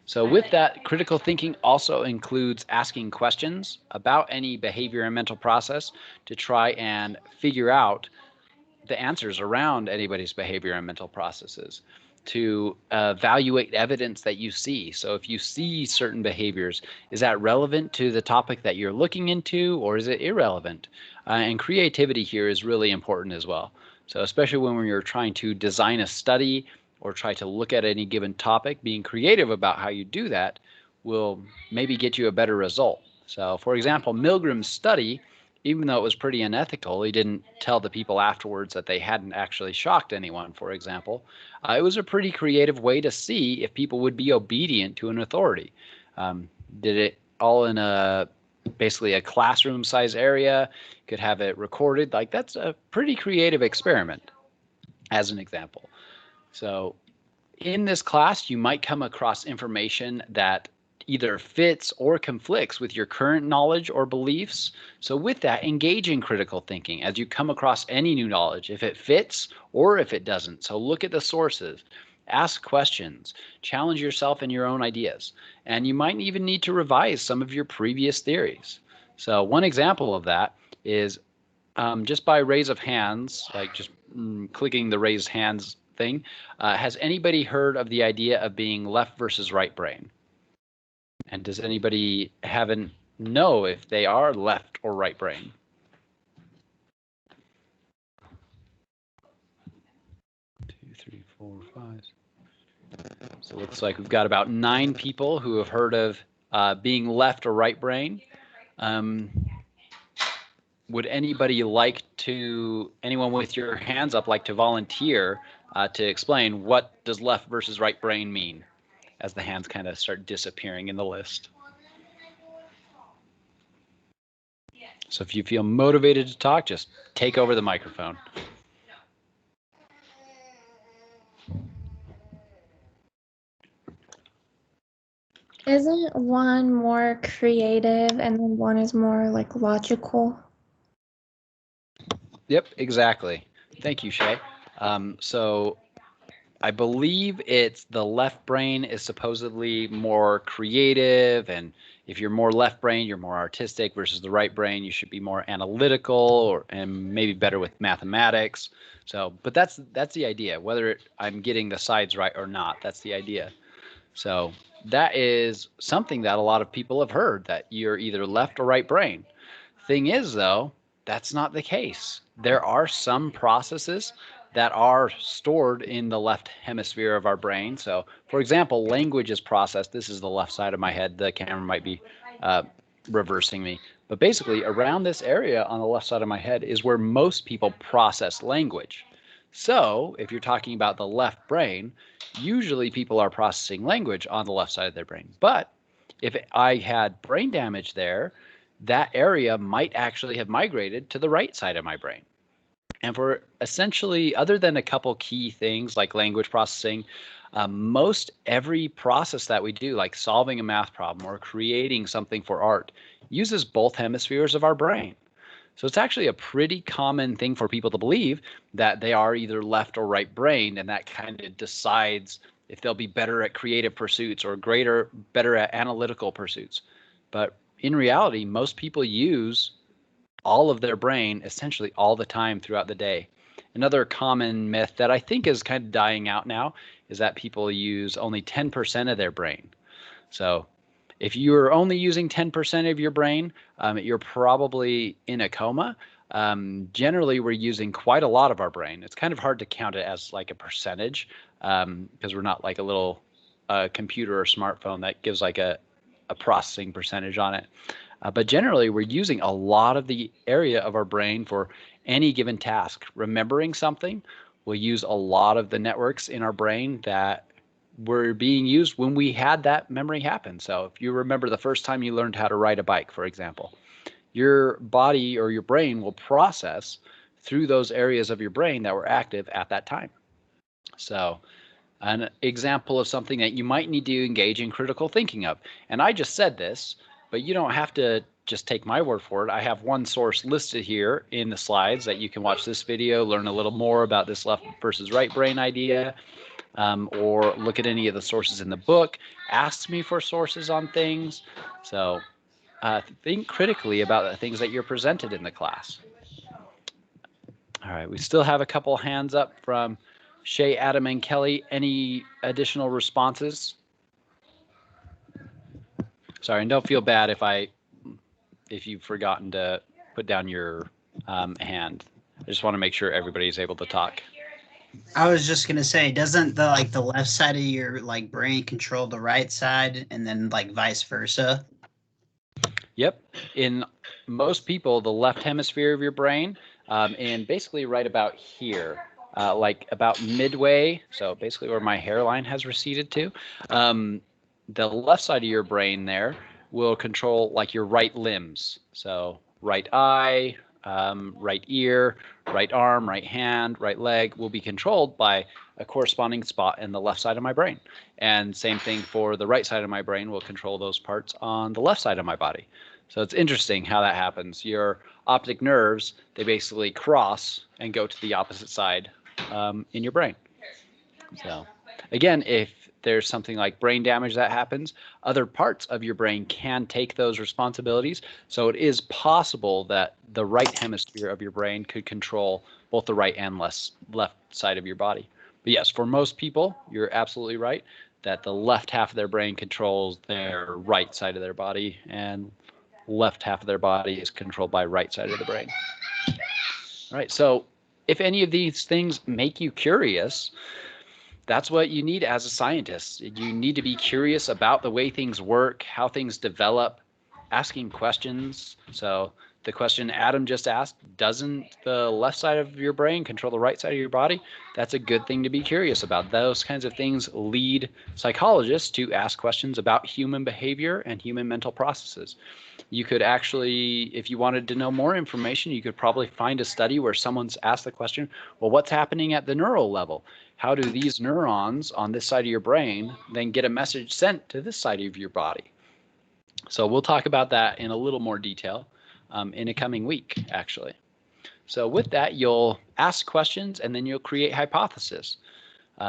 So with that, critical thinking also includes asking questions about any behavior and mental process to try and figure out the answers around anybody's behavior and mental processes, to evaluate evidence that you see. So if you see certain behaviors, is that relevant to the topic that you're looking into, or is it irrelevant? And creativity here is really important as well. So especially when you're trying to design a study or try to look at any given topic, being creative about how you do that will maybe get you a better result. So for example, Milgram's study, even though it was pretty unethical, he didn't tell the people afterwards that they hadn't actually shocked anyone, for example. It was a pretty creative way to see if people would be obedient to an authority. Did it all in basically a classroom size area, could have it recorded. Like, that's a pretty creative experiment as an example. So in this class, you might come across information that either fits or conflicts with your current knowledge or beliefs. So with that, engage in critical thinking as you come across any new knowledge, if it fits or if it doesn't. So look at the sources, ask questions, challenge yourself in your own ideas, and you might even need to revise some of your previous theories. So one example of that is just by raise of hands, like just clicking the raised hands thing, has anybody heard of the idea of being left versus right brain? And does anybody know if they are left or right brain? Two, three, 4, 5. So it looks like we've got about 9 people who have heard of being left or right brain. Would anybody anyone with your hands up like to volunteer to explain what does left versus right brain mean, as the hands kind of start disappearing in the list? So if you feel motivated to talk, just take over the microphone. Isn't one more creative and then one is more like logical? Yep, exactly. Thank you, Shay. So I believe it's the left brain is supposedly more creative, and if you're more left brain, you're more artistic, versus the right brain, you should be more analytical and maybe better with mathematics. So, but that's the idea. Whether I'm getting the sides right or not, that's the idea. So that is something that a lot of people have heard, that you're either left or right brain. Thing is, though, that's not the case. There are some processes that are stored in the left hemisphere of our brain. So, for example, language is processed. This is the left side of my head. The camera might be reversing me. But basically, around this area on the left side of my head is where most people process language. So, if you're talking about the left brain, usually people are processing language on the left side of their brain. But if I had brain damage there, that area might actually have migrated to the right side of my brain. And for essentially, other than a couple key things like language processing, most every process that we do, like solving a math problem or creating something for art, uses both hemispheres of our brain. So it's actually a pretty common thing for people to believe that they are either left or right brained, and that kind of decides if they'll be better at creative pursuits or better at analytical pursuits. But in reality, most people use all of their brain essentially all the time throughout the day. Another common myth that I think is kind of dying out now is that people use only 10% of their brain. So if you're only using 10% of your brain, you're probably in a coma. Generally, we're using quite a lot of our brain. It's kind of hard to count it as like a percentage because we're not like a little computer or smartphone that gives like a processing percentage on it. But generally, we're using a lot of the area of our brain for any given task. Remembering something, we'll use a lot of the networks in our brain that were being used when we had that memory happen. So if you remember the first time you learned how to ride a bike, for example, your body or your brain will process through those areas of your brain that were active at that time. So an example of something that you might need to engage in critical thinking of. And I just said this, but you don't have to just take my word for it. I have one source listed here in the slides that you can watch this video, learn a little more about this left versus right brain idea, or look at any of the sources in the book. Ask me for sources on things. So think critically about the things that you're presented in the class. All right, we still have a couple hands up from Shay, Adam, and Kelly. Any additional responses? Sorry, and don't feel bad if you've forgotten to put down your hand. I just want to make sure everybody's able to talk. I was just gonna say, doesn't the left side of your brain control the right side, and then vice versa? Yep. In most people, the left hemisphere of your brain, and basically right about here, like about midway, so basically where my hairline has receded to, the left side of your brain there will control like your right limbs. So right eye, right ear, right arm, right hand, right leg will be controlled by a corresponding spot in the left side of my brain. And same thing for the right side of my brain will control those parts on the left side of my body. So it's interesting how that happens. Your optic nerves, they basically cross and go to the opposite side in your brain. So again, if there's something like brain damage that happens, other parts of your brain can take those responsibilities. So it is possible that the right hemisphere of your brain could control both the right and left side of your body. But yes, for most people, you're absolutely right that the left half of their brain controls their right side of their body, and left half of their body is controlled by right side of the brain. All right, so if any of these things make you curious, that's what you need as a scientist. You need to be curious about the way things work, how things develop, asking questions. So the question Adam just asked, doesn't the left side of your brain control the right side of your body? That's a good thing to be curious about. Those kinds of things lead psychologists to ask questions about human behavior and human mental processes. You could actually, if you wanted to know more information, you could probably find a study where someone's asked the question, well, what's happening at the neural level? How do these neurons on this side of your brain then get a message sent to this side of your body? So we'll talk about that in a little more detail in a coming week, actually. So with that, you'll ask questions and then you'll create hypotheses.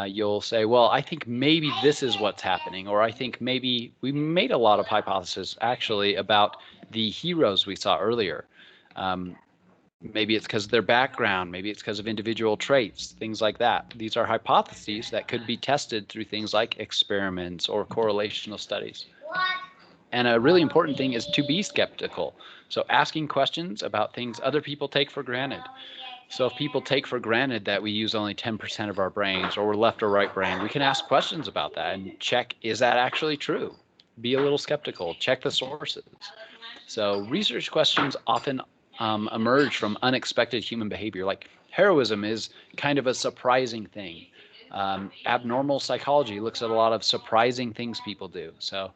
You'll say, well, I think maybe this is what's happening, or I think maybe we made a lot of hypotheses actually about the heroes we saw earlier. Maybe it's because of their background, maybe it's because of individual traits, things like that. These are hypotheses that could be tested through things like experiments or correlational studies. And a really important thing is to be skeptical. So asking questions about things other people take for granted. So if people take for granted that we use only 10% of our brains, or we're left or right brain, we can ask questions about that and check, is that actually true? Be a little skeptical, check the sources. So research questions often emerge from unexpected human behavior. Like heroism is kind of a surprising thing. Abnormal psychology looks at a lot of surprising things people do. So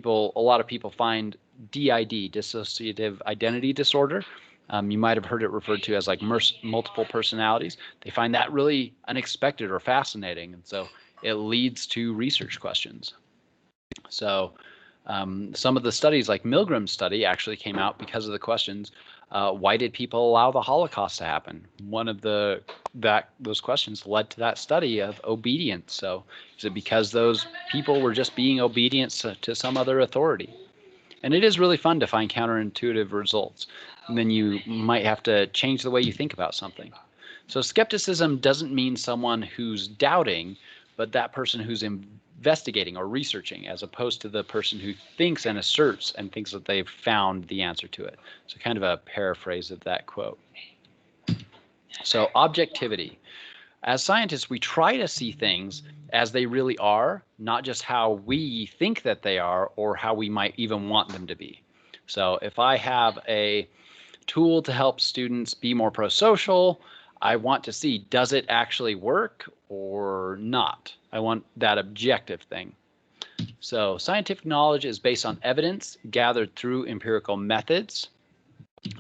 a lot of people find DID, dissociative identity disorder. You might have heard it referred to as like multiple personalities. They find that really unexpected or fascinating. And so it leads to research questions. So some of the studies, like Milgram's study, actually came out because of the questions. Why did people allow the Holocaust to happen? One of those questions led to that study of obedience. So is it because those people were just being obedient to some other authority? And it is really fun to find counterintuitive results. And then you might have to change the way you think about something. So skepticism doesn't mean someone who's doubting, but that person who's investigating or researching, as opposed to the person who thinks and asserts and thinks that they've found the answer to it. So kind of a paraphrase of that quote. So objectivity. As scientists, we try to see things as they really are, not just how we think that they are or how we might even want them to be. So if I have a tool to help students be more pro-social, I want to see, does it actually work or not? I want that objective thing. So scientific knowledge is based on evidence gathered through empirical methods.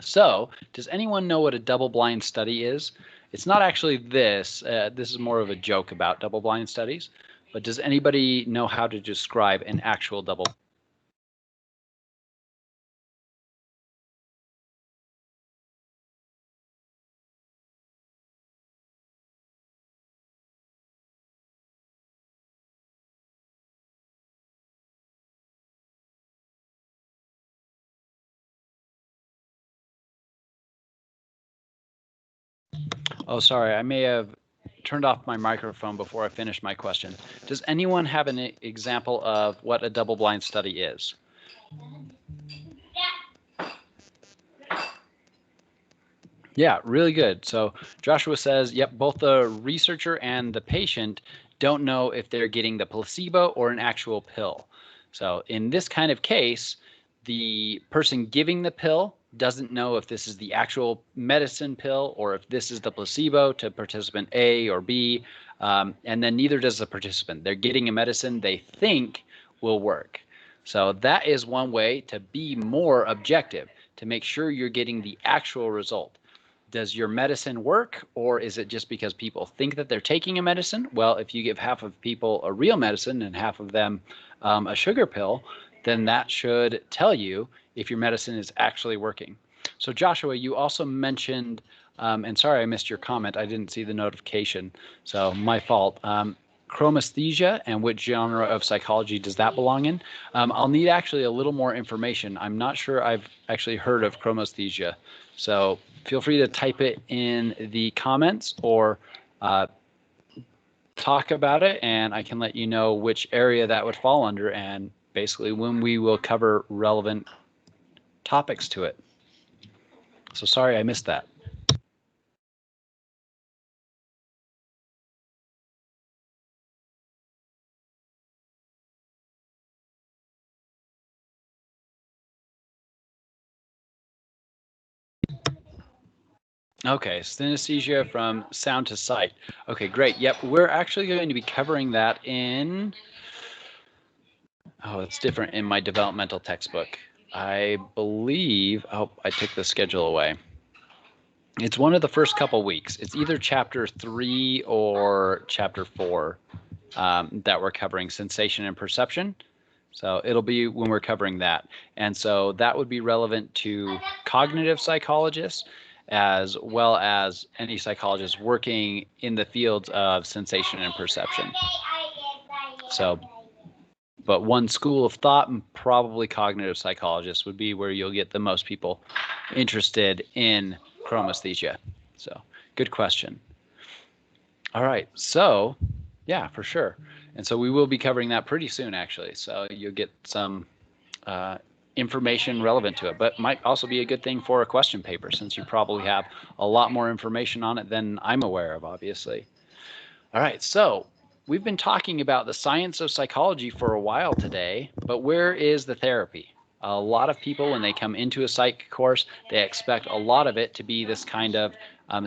So does anyone know what a double-blind study is? It's not actually this. This is more of a joke about double-blind studies. But does anybody know how to describe an actual double? Oh, sorry, I may have turned off my microphone before I finished my question. Does anyone have an example of what a double-blind study is? Yeah, really good. So Joshua says, yep, both the researcher and the patient don't know if they're getting the placebo or an actual pill. So in this kind of case, the person giving the pill doesn't know if this is the actual medicine pill or if this is the placebo to participant A or B, and then neither does the participant. They're getting a medicine they think will work. So that is one way to be more objective, to make sure you're getting the actual result. Does your medicine work, or is it just because people think that they're taking a medicine? Well, if you give half of people a real medicine and half of them a sugar pill, then that should tell you if your medicine is actually working. So Joshua, you also mentioned, and sorry I missed your comment, I didn't see the notification, so my fault. Chromesthesia, and which genre of psychology does that belong in? I'll need actually a little more information. I'm not sure I've actually heard of chromesthesia. So feel free to type it in the comments or talk about it, and I can let you know which area that would fall under and basically when we will cover relevant topics to it. So sorry I missed that. Okay, synesthesia from sound to sight. Okay, great. Yep, we're actually going to be covering that in, oh, it's different in my developmental textbook. I believe, oh, I took the schedule away. It's one of the first couple weeks. It's either chapter 3 or chapter 4 that we're covering, sensation and perception. So it'll be when we're covering that. And so that would be relevant to cognitive psychologists as well as any psychologist working in the fields of sensation and perception. So, but one school of thought, and probably cognitive psychologists, would be where you'll get the most people interested in chromesthesia. So good question. All right, so yeah, for sure. And so we will be covering that pretty soon, actually. So you'll get some information relevant to it, but might also be a good thing for a question paper, since you probably have a lot more information on it than I'm aware of, obviously. All right, so we've been talking about the science of psychology for a while today, but where is the therapy? A lot of people, when they come into a psych course, they expect a lot of it to be this kind of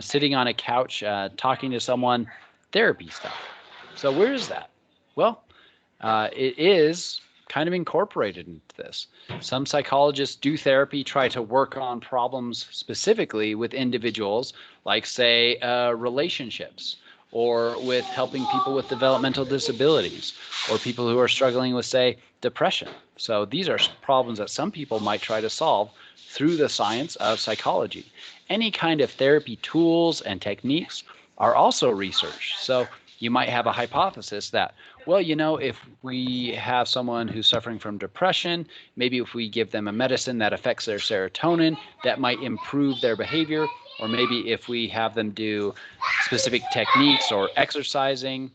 sitting on a couch, talking to someone, therapy stuff. So where is that? Well, it is kind of incorporated into this. Some psychologists do therapy, try to work on problems specifically with individuals, like say relationships, or with helping people with developmental disabilities, or people who are struggling with, say, depression. So these are problems that some people might try to solve through the science of psychology. Any kind of therapy tools and techniques are also researched. So you might have a hypothesis that, well, you know, if we have someone who's suffering from depression, maybe if we give them a medicine that affects their serotonin, that might improve their behavior. Or maybe if we have them do specific techniques or exercising,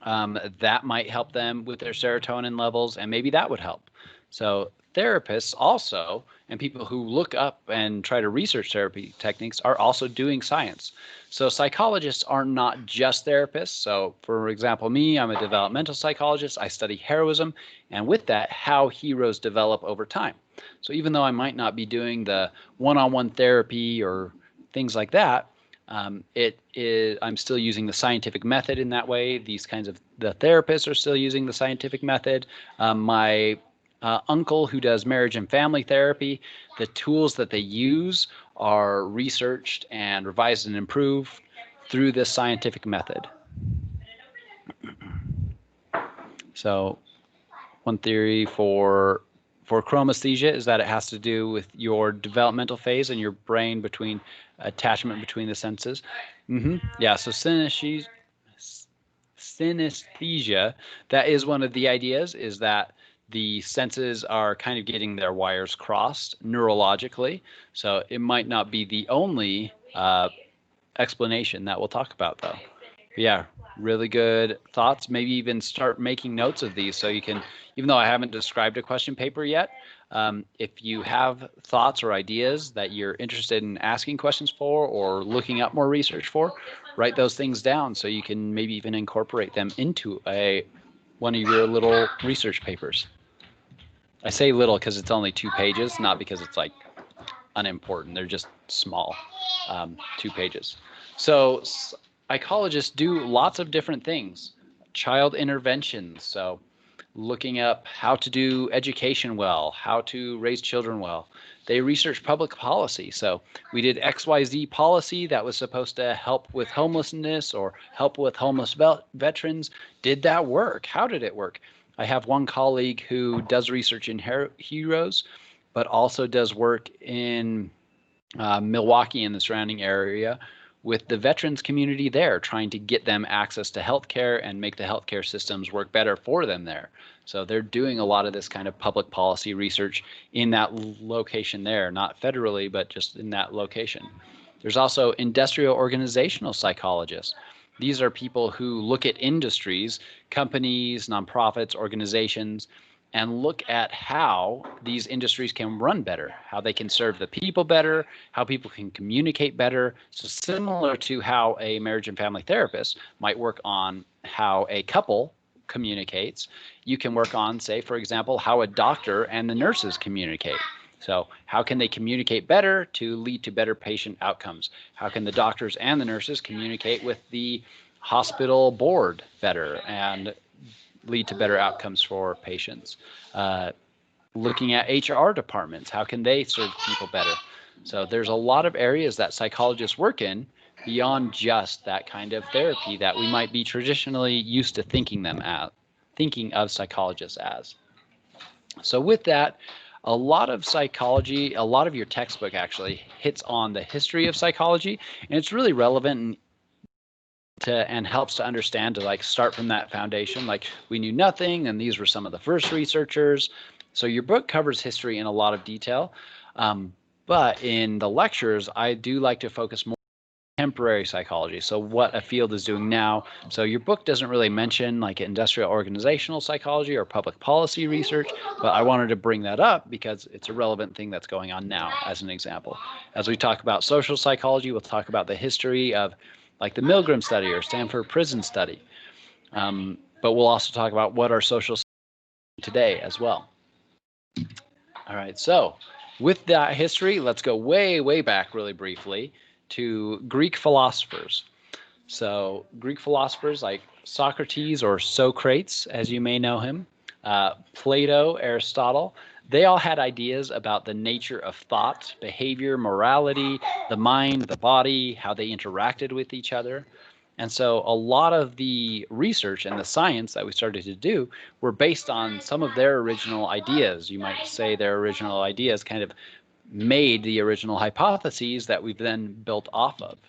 that might help them with their serotonin levels, and maybe that would help. So therapists also, and people who look up and try to research therapy techniques, are also doing science. So psychologists are not just therapists. So for example, me, I'm a developmental psychologist. I study heroism, and with that, how heroes develop over time. So even though I might not be doing the one-on-one therapy or things like that, I'm still using the scientific method in that way. These kinds of, the therapists are still using the scientific method. My uncle, who does marriage and family therapy, the tools that they use are researched and revised and improved through this scientific method. So one theory for chromesthesia is that it has to do with your developmental phase and your brain between attachment between the senses. Yeah, so synesthesia, that is one of the ideas, is that the senses are kind of getting their wires crossed neurologically. So it might not be the only explanation that we'll talk about, though. But yeah, really good thoughts. Maybe even start making notes of these so you can, even though I haven't described a question paper yet, if you have thoughts or ideas that you're interested in asking questions for or looking up more research for, write those things down so you can maybe even incorporate them into one of your little research papers. I say little because it's only 2 pages, not because it's like unimportant. They're just small, 2 pages. So psychologists do lots of different things. Child interventions, so looking up how to do education well, how to raise children well. They research public policy. So we did XYZ policy that was supposed to help with homelessness or help with homeless veterans. Did that work? How did it work? I have one colleague who does research in heroes, but also does work in Milwaukee and the surrounding area with the veterans community there, trying to get them access to healthcare and make the healthcare systems work better for them there. So they're doing a lot of this kind of public policy research in that location there, not federally, but just in that location. There's also industrial organizational psychologists. These are people who look at industries, companies, nonprofits, organizations, and look at how these industries can run better, how they can serve the people better, how people can communicate better. So similar to how a marriage and family therapist might work on how a couple communicates, you can work on, say, for example, how a doctor and the nurses communicate. So how can they communicate better to lead to better patient outcomes? How can the doctors and the nurses communicate with the hospital board better and lead to better outcomes for patients? Looking at HR departments, how can they serve people better? So there's a lot of areas that psychologists work in beyond just that kind of therapy that we might be traditionally used to thinking of psychologists as. So with that, a lot of psychology, a lot of your textbook actually hits on the history of psychology, and it's really relevant and helps to understand, to like start from that foundation. Like, we knew nothing, and these were some of the first researchers. So your book covers history in a lot of detail, but in the lectures, I do like to focus more on contemporary psychology, so what a field is doing now. So your book doesn't really mention like industrial organizational psychology or public policy research, but I wanted to bring that up because it's a relevant thing that's going on now, as an example. As we talk about social psychology, we'll talk about the history of like the Milgram study or Stanford Prison study. But we'll also talk about what are social today as well. All right, so with that history, let's go way, way back really briefly to Greek philosophers. So Greek philosophers like Socrates, or Socrates, as you may know him, Plato, Aristotle, they all had ideas about the nature of thought, behavior, morality, the mind, the body, how they interacted with each other. And so a lot of the research and the science that we started to do were based on some of their original ideas. You might say their original ideas kind of made the original hypotheses that we've then built off of.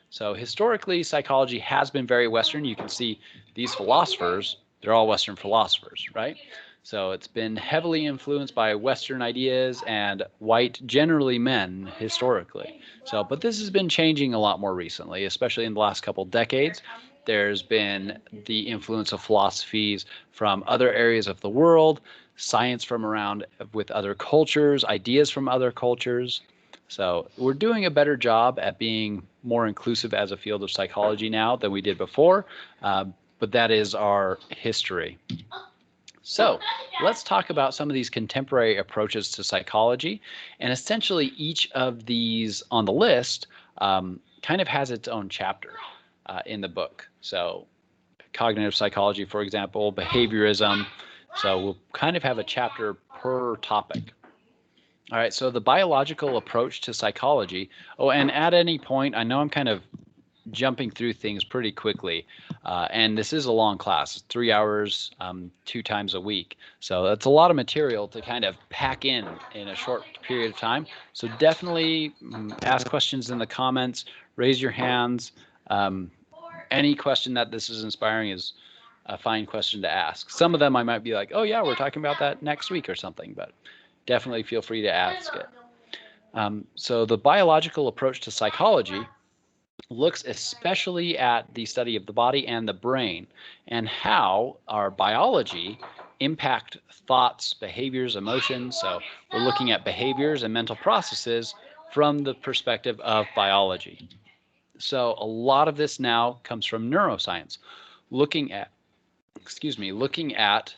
So historically, psychology has been very Western. You can see these philosophers, they're all Western philosophers, right? So it's been heavily influenced by Western ideas and white, generally men, historically. So, but this has been changing a lot more recently, especially in the last couple decades. There's been the influence of philosophies from other areas of the world, science from around with other cultures, ideas from other cultures. So we're doing a better job at being more inclusive as a field of psychology now than we did before, but that is our history. So let's talk about some of these contemporary approaches to psychology. And essentially each of these on the list kind of has its own chapter in the book. So cognitive psychology, for example, behaviorism. So we'll kind of have a chapter per topic. All right, so the biological approach to psychology. Oh, and at any point, I know I'm kind of jumping through things pretty quickly, and this is a long class, 3 hours, 2 times a week. So that's a lot of material to kind of pack in a short period of time. So definitely ask questions in the comments, raise your hands. Any question that this is inspiring is a fine question to ask. Some of them I might be like, oh yeah, we're talking about that next week or something, but definitely feel free to ask it. So the biological approach to psychology looks especially at the study of the body and the brain and how our biology impact thoughts, behaviors, emotions. So we're looking at behaviors and mental processes from the perspective of biology. So a lot of this now comes from neuroscience, looking at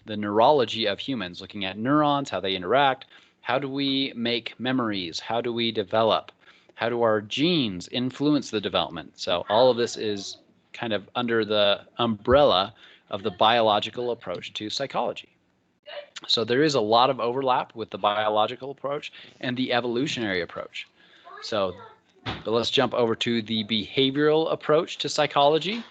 the neurology of humans, looking at neurons, how they interact, how do we make memories, how do we develop, how do our genes influence the development. So all of this is kind of under the umbrella of the biological approach to psychology. So there is a lot of overlap with the biological approach and the evolutionary approach. So let's jump over to the behavioral approach to psychology.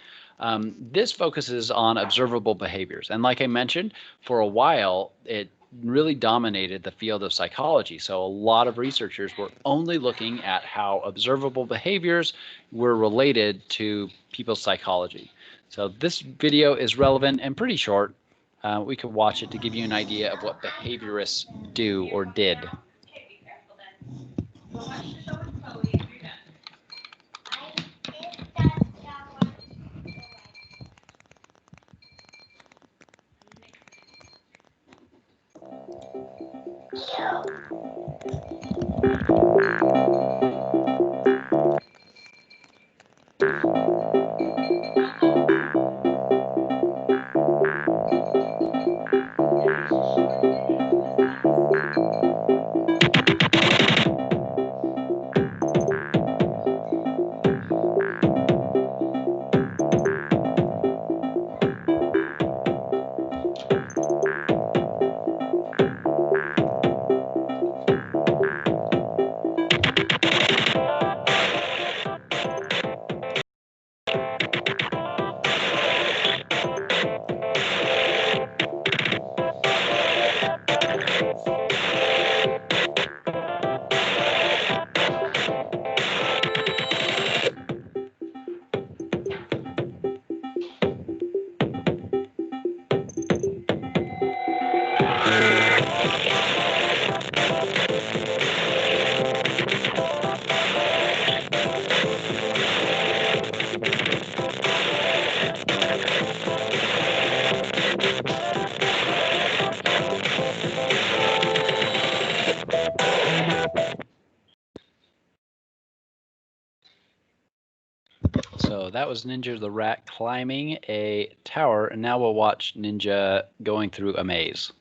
This focuses on observable behaviors. And like I mentioned, for a while, it really dominated the field of psychology. So a lot of researchers were only looking at how observable behaviors were related to people's psychology. So this video is relevant and pretty short. We could watch it to give you an idea of what behaviorists do or did. So that was Ninja the rat climbing a tower, and now we'll watch Ninja going through a maze.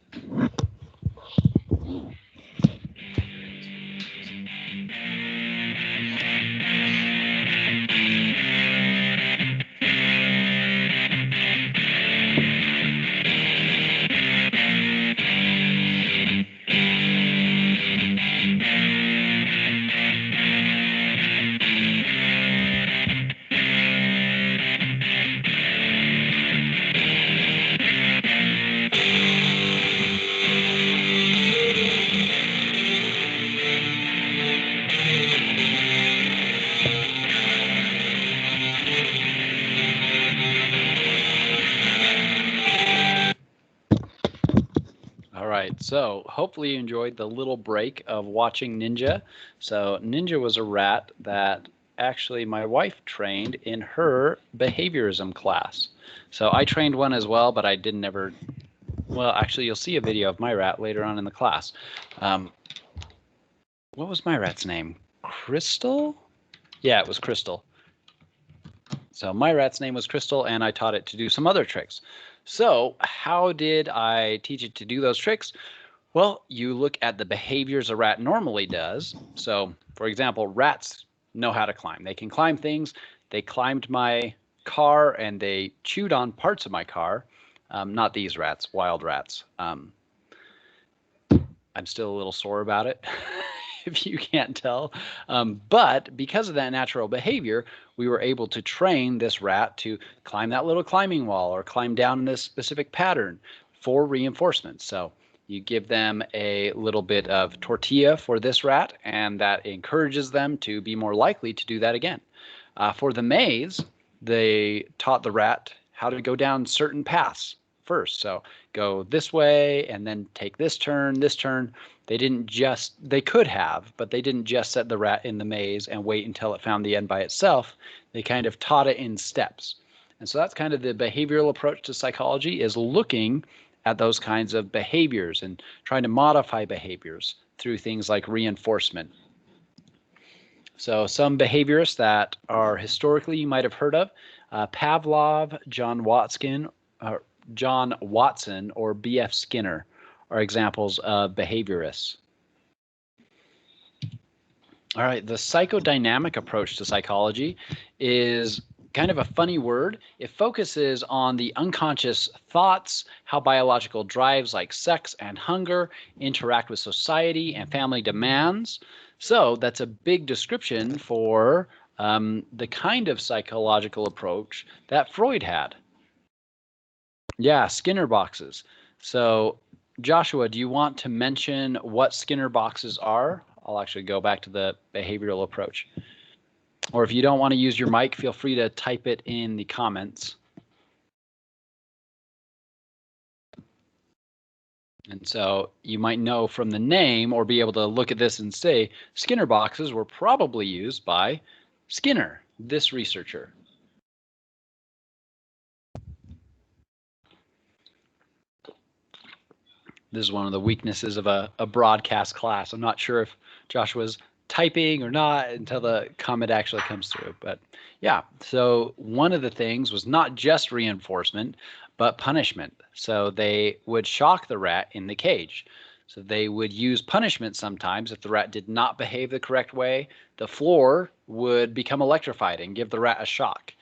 All right, so hopefully you enjoyed the little break of watching Ninja. So Ninja was a rat that actually my wife trained in her behaviorism class. So I trained one as well, but I didn't ever, well, actually you'll see a video of my rat later on in the class. What was my rat's name? Crystal? Yeah, it was Crystal. So my rat's name was Crystal, and I taught it to do some other tricks. So how did I teach it to do those tricks? Well, you look at the behaviors a rat normally does. So, for example, rats know how to climb. They can climb things. They climbed my car, and they chewed on parts of my car. Not these rats, wild rats. I'm still a little sore about it. If you can't tell. But because of that natural behavior, we were able to train this rat to climb that little climbing wall or climb down in this specific pattern for reinforcement. So you give them a little bit of tortilla for this rat, and that encourages them to be more likely to do that again. For the maze, they taught the rat how to go down certain paths first. So go this way and then take this turn, this turn. They could have, but they didn't just set the rat in the maze and wait until it found the end by itself. They kind of taught it in steps. And so that's kind of the behavioral approach to psychology, is looking at those kinds of behaviors and trying to modify behaviors through things like reinforcement. So some behaviorists that are historically you might have heard of, Pavlov, John Watson, or B.F. Skinner are examples of behaviorists. All right, the psychodynamic approach to psychology is kind of a funny word. It focuses on the unconscious thoughts, how biological drives like sex and hunger interact with society and family demands. So that's a big description for the kind of psychological approach that Freud had. Yeah, Skinner boxes. So Joshua, do you want to mention what Skinner boxes are? I'll actually go back to the behavioral approach. Or if you don't want to use your mic, feel free to type it in the comments. And so you might know from the name or be able to look at this and say Skinner boxes were probably used by Skinner, this researcher. This is one of the weaknesses of a broadcast class. I'm not sure if Joshua's typing or not until the comment actually comes through. But yeah, so one of the things was not just reinforcement, but punishment. So they would shock the rat in the cage. So they would use punishment sometimes if the rat did not behave the correct way. The floor would become electrified and give the rat a shock.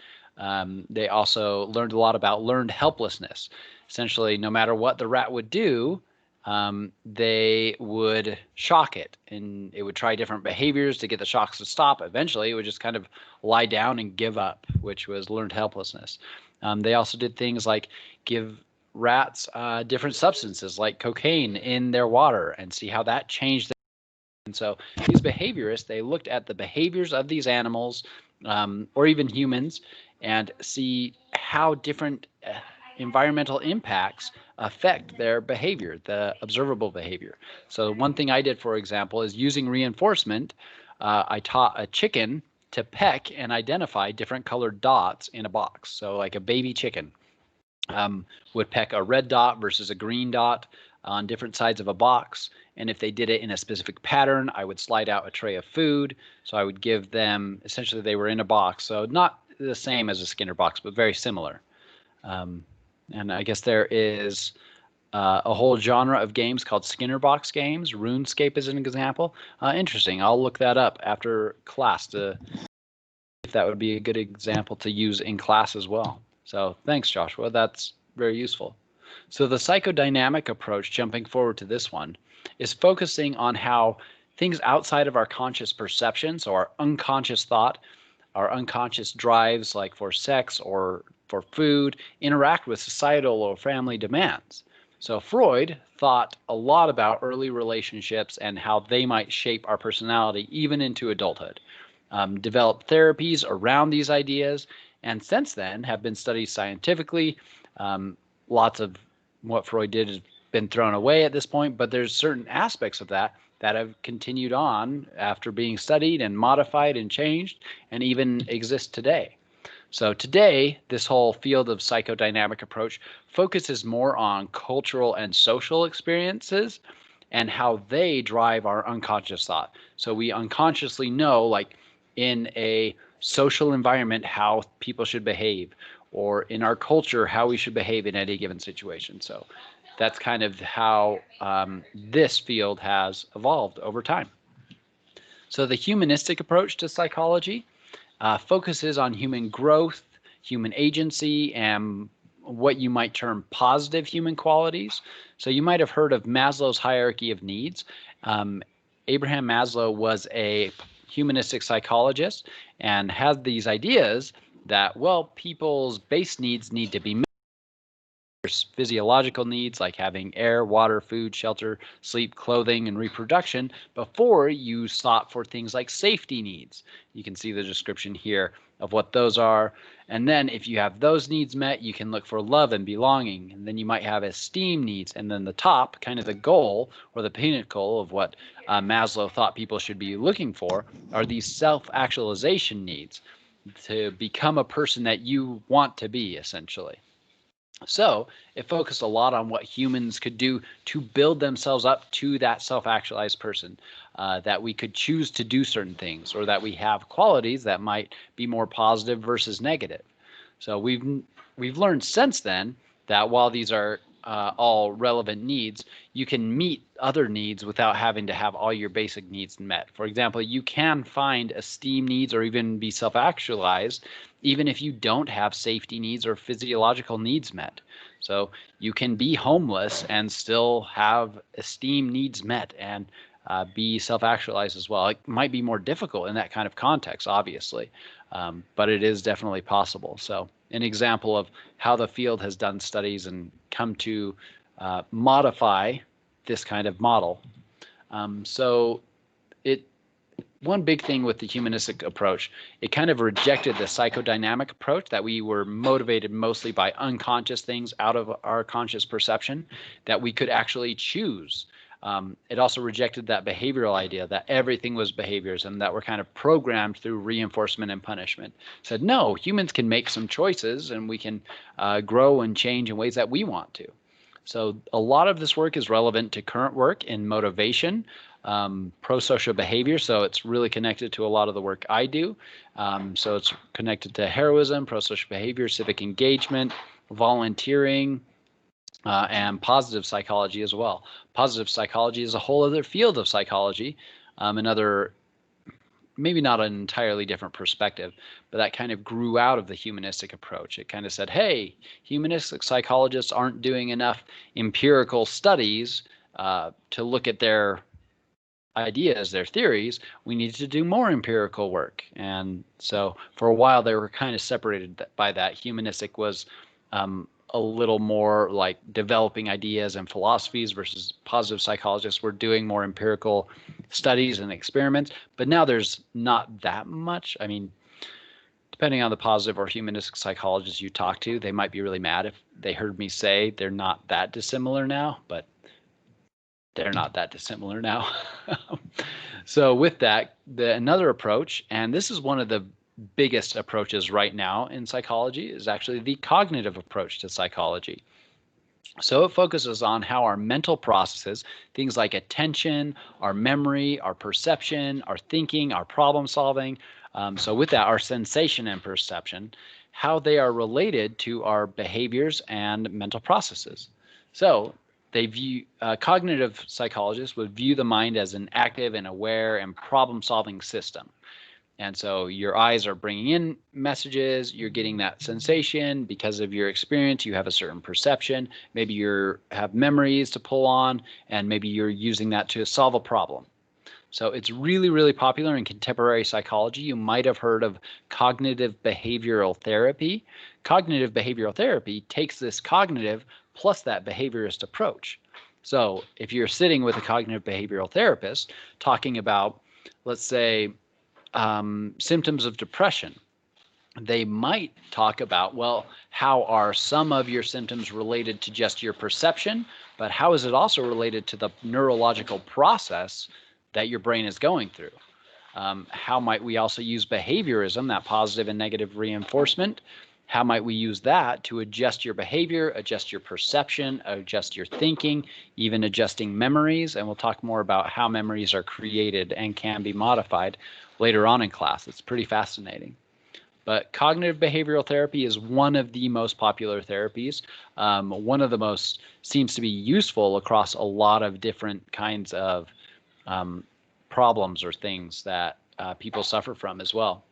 They also learned a lot about learned helplessness. Essentially, no matter what the rat would do, they would shock it, and it would try different behaviors to get the shocks to stop. Eventually, it would just kind of lie down and give up, which was learned helplessness. They also did things like give rats different substances like cocaine in their water and see how that changed. And so these behaviorists, they looked at the behaviors of these animals or even humans and see how different environmental impacts affect their behavior, the observable behavior. So one thing I did, for example, is using reinforcement. I taught a chicken to peck and identify different colored dots in a box. So like a baby chicken would peck a red dot versus a green dot on different sides of a box. And if they did it in a specific pattern, I would slide out a tray of food. So I would give them, essentially they were in a box. So not the same as a Skinner box, but very similar. And I guess there is a whole genre of games called Skinner box games. RuneScape is an example. Interesting. I'll look that up after class to if that would be a good example to use in class as well. So thanks, Joshua. That's very useful. So the psychodynamic approach, jumping forward to this one, is focusing on how things outside of our conscious perception, so our unconscious thought, our unconscious drives like for sex or for food, interact with societal or family demands. So Freud thought a lot about early relationships and how they might shape our personality even into adulthood. Developed therapies around these ideas, and since then have been studied scientifically. Lots of what Freud did has been thrown away at this point, but there's certain aspects of that that have continued on after being studied and modified and changed and even exist today. So today, this whole field of psychodynamic approach focuses more on cultural and social experiences and how they drive our unconscious thought. So we unconsciously know, like in a social environment, how people should behave, or in our culture, how we should behave in any given situation. So that's kind of how this field has evolved over time. So the humanistic approach to psychology focuses on human growth, human agency, and what you might term positive human qualities. So you might have heard of Maslow's hierarchy of needs. Abraham Maslow was a humanistic psychologist and had these ideas that, well, people's base needs need to be met. There's physiological needs like having air, water, food, shelter, sleep, clothing, and reproduction before you sought for things like safety needs. You can see the description here of what those are. And then if you have those needs met, you can look for love and belonging. And then you might have esteem needs. And then the top, kind of the goal or the pinnacle of what Maslow thought people should be looking for, are these self-actualization needs to become a person that you want to be, essentially. So it focused a lot on what humans could do to build themselves up to that self-actualized person, that we could choose to do certain things, or that we have qualities that might be more positive versus negative. So we've learned since then that while these are all relevant needs, you can meet other needs without having to have all your basic needs met. For example, you can find esteem needs or even be self-actualized even if you don't have safety needs or physiological needs met. So you can be homeless and still have esteem needs met and be self-actualized as well. It might be more difficult in that kind of context, obviously, but it is definitely possible. So an example of how the field has done studies and come to modify this kind of model. One big thing with the humanistic approach, it kind of rejected the psychodynamic approach that we were motivated mostly by unconscious things out of our conscious perception, that we could actually choose. It also rejected that behavioral idea that everything was behaviors and that we're kind of programmed through reinforcement and punishment. It said, no, humans can make some choices and we can grow and change in ways that we want to. So a lot of this work is relevant to current work in motivation, pro-social behavior. So it's really connected to a lot of the work I do. So it's connected to heroism, pro-social behavior, civic engagement, volunteering, and positive psychology as well. Positive psychology is a whole other field of psychology, another, maybe not an entirely different perspective, but that kind of grew out of the humanistic approach. It kind of said, hey, humanistic psychologists aren't doing enough empirical studies to look at their ideas, their theories. We need to do more empirical work. And so for a while they were kind of separated by that. Humanistic was a little more like developing ideas and philosophies, versus positive psychologists were doing more empirical studies and experiments. But now there's not that much. I mean, depending on the positive or humanistic psychologists you talk to, they might be really mad if they heard me say they're not that dissimilar now, but they're not that dissimilar now. So with that, another approach, and this is one of the biggest approaches right now in psychology, is actually the cognitive approach to psychology. So it focuses on how our mental processes, things like attention, our memory, our perception, our thinking, our problem solving. So with that, our sensation and perception, how they are related to our behaviors and mental processes. So they view cognitive psychologists would view the mind as an active and aware and problem solving system. And so your eyes are bringing in messages, you're getting that sensation because of your experience, you have a certain perception, maybe you have memories to pull on, and maybe you're using that to solve a problem. So it's really, really popular in contemporary psychology. You might have heard of cognitive behavioral therapy. Cognitive behavioral therapy takes this cognitive plus that behaviorist approach. So if you're sitting with a cognitive behavioral therapist talking about, let's say, symptoms of depression, they might talk about, well, how are some of your symptoms related to just your perception, but how is it also related to the neurological process that your brain is going through? How might we also use behaviorism, that positive and negative reinforcement? How might we use that to adjust your behavior, adjust your perception, adjust your thinking, even adjusting memories? And we'll talk more about how memories are created and can be modified later on in class. It's pretty fascinating. But cognitive behavioral therapy is one of the most popular therapies. One of the most seems to be useful across a lot of different kinds of problems or things that people suffer from as well.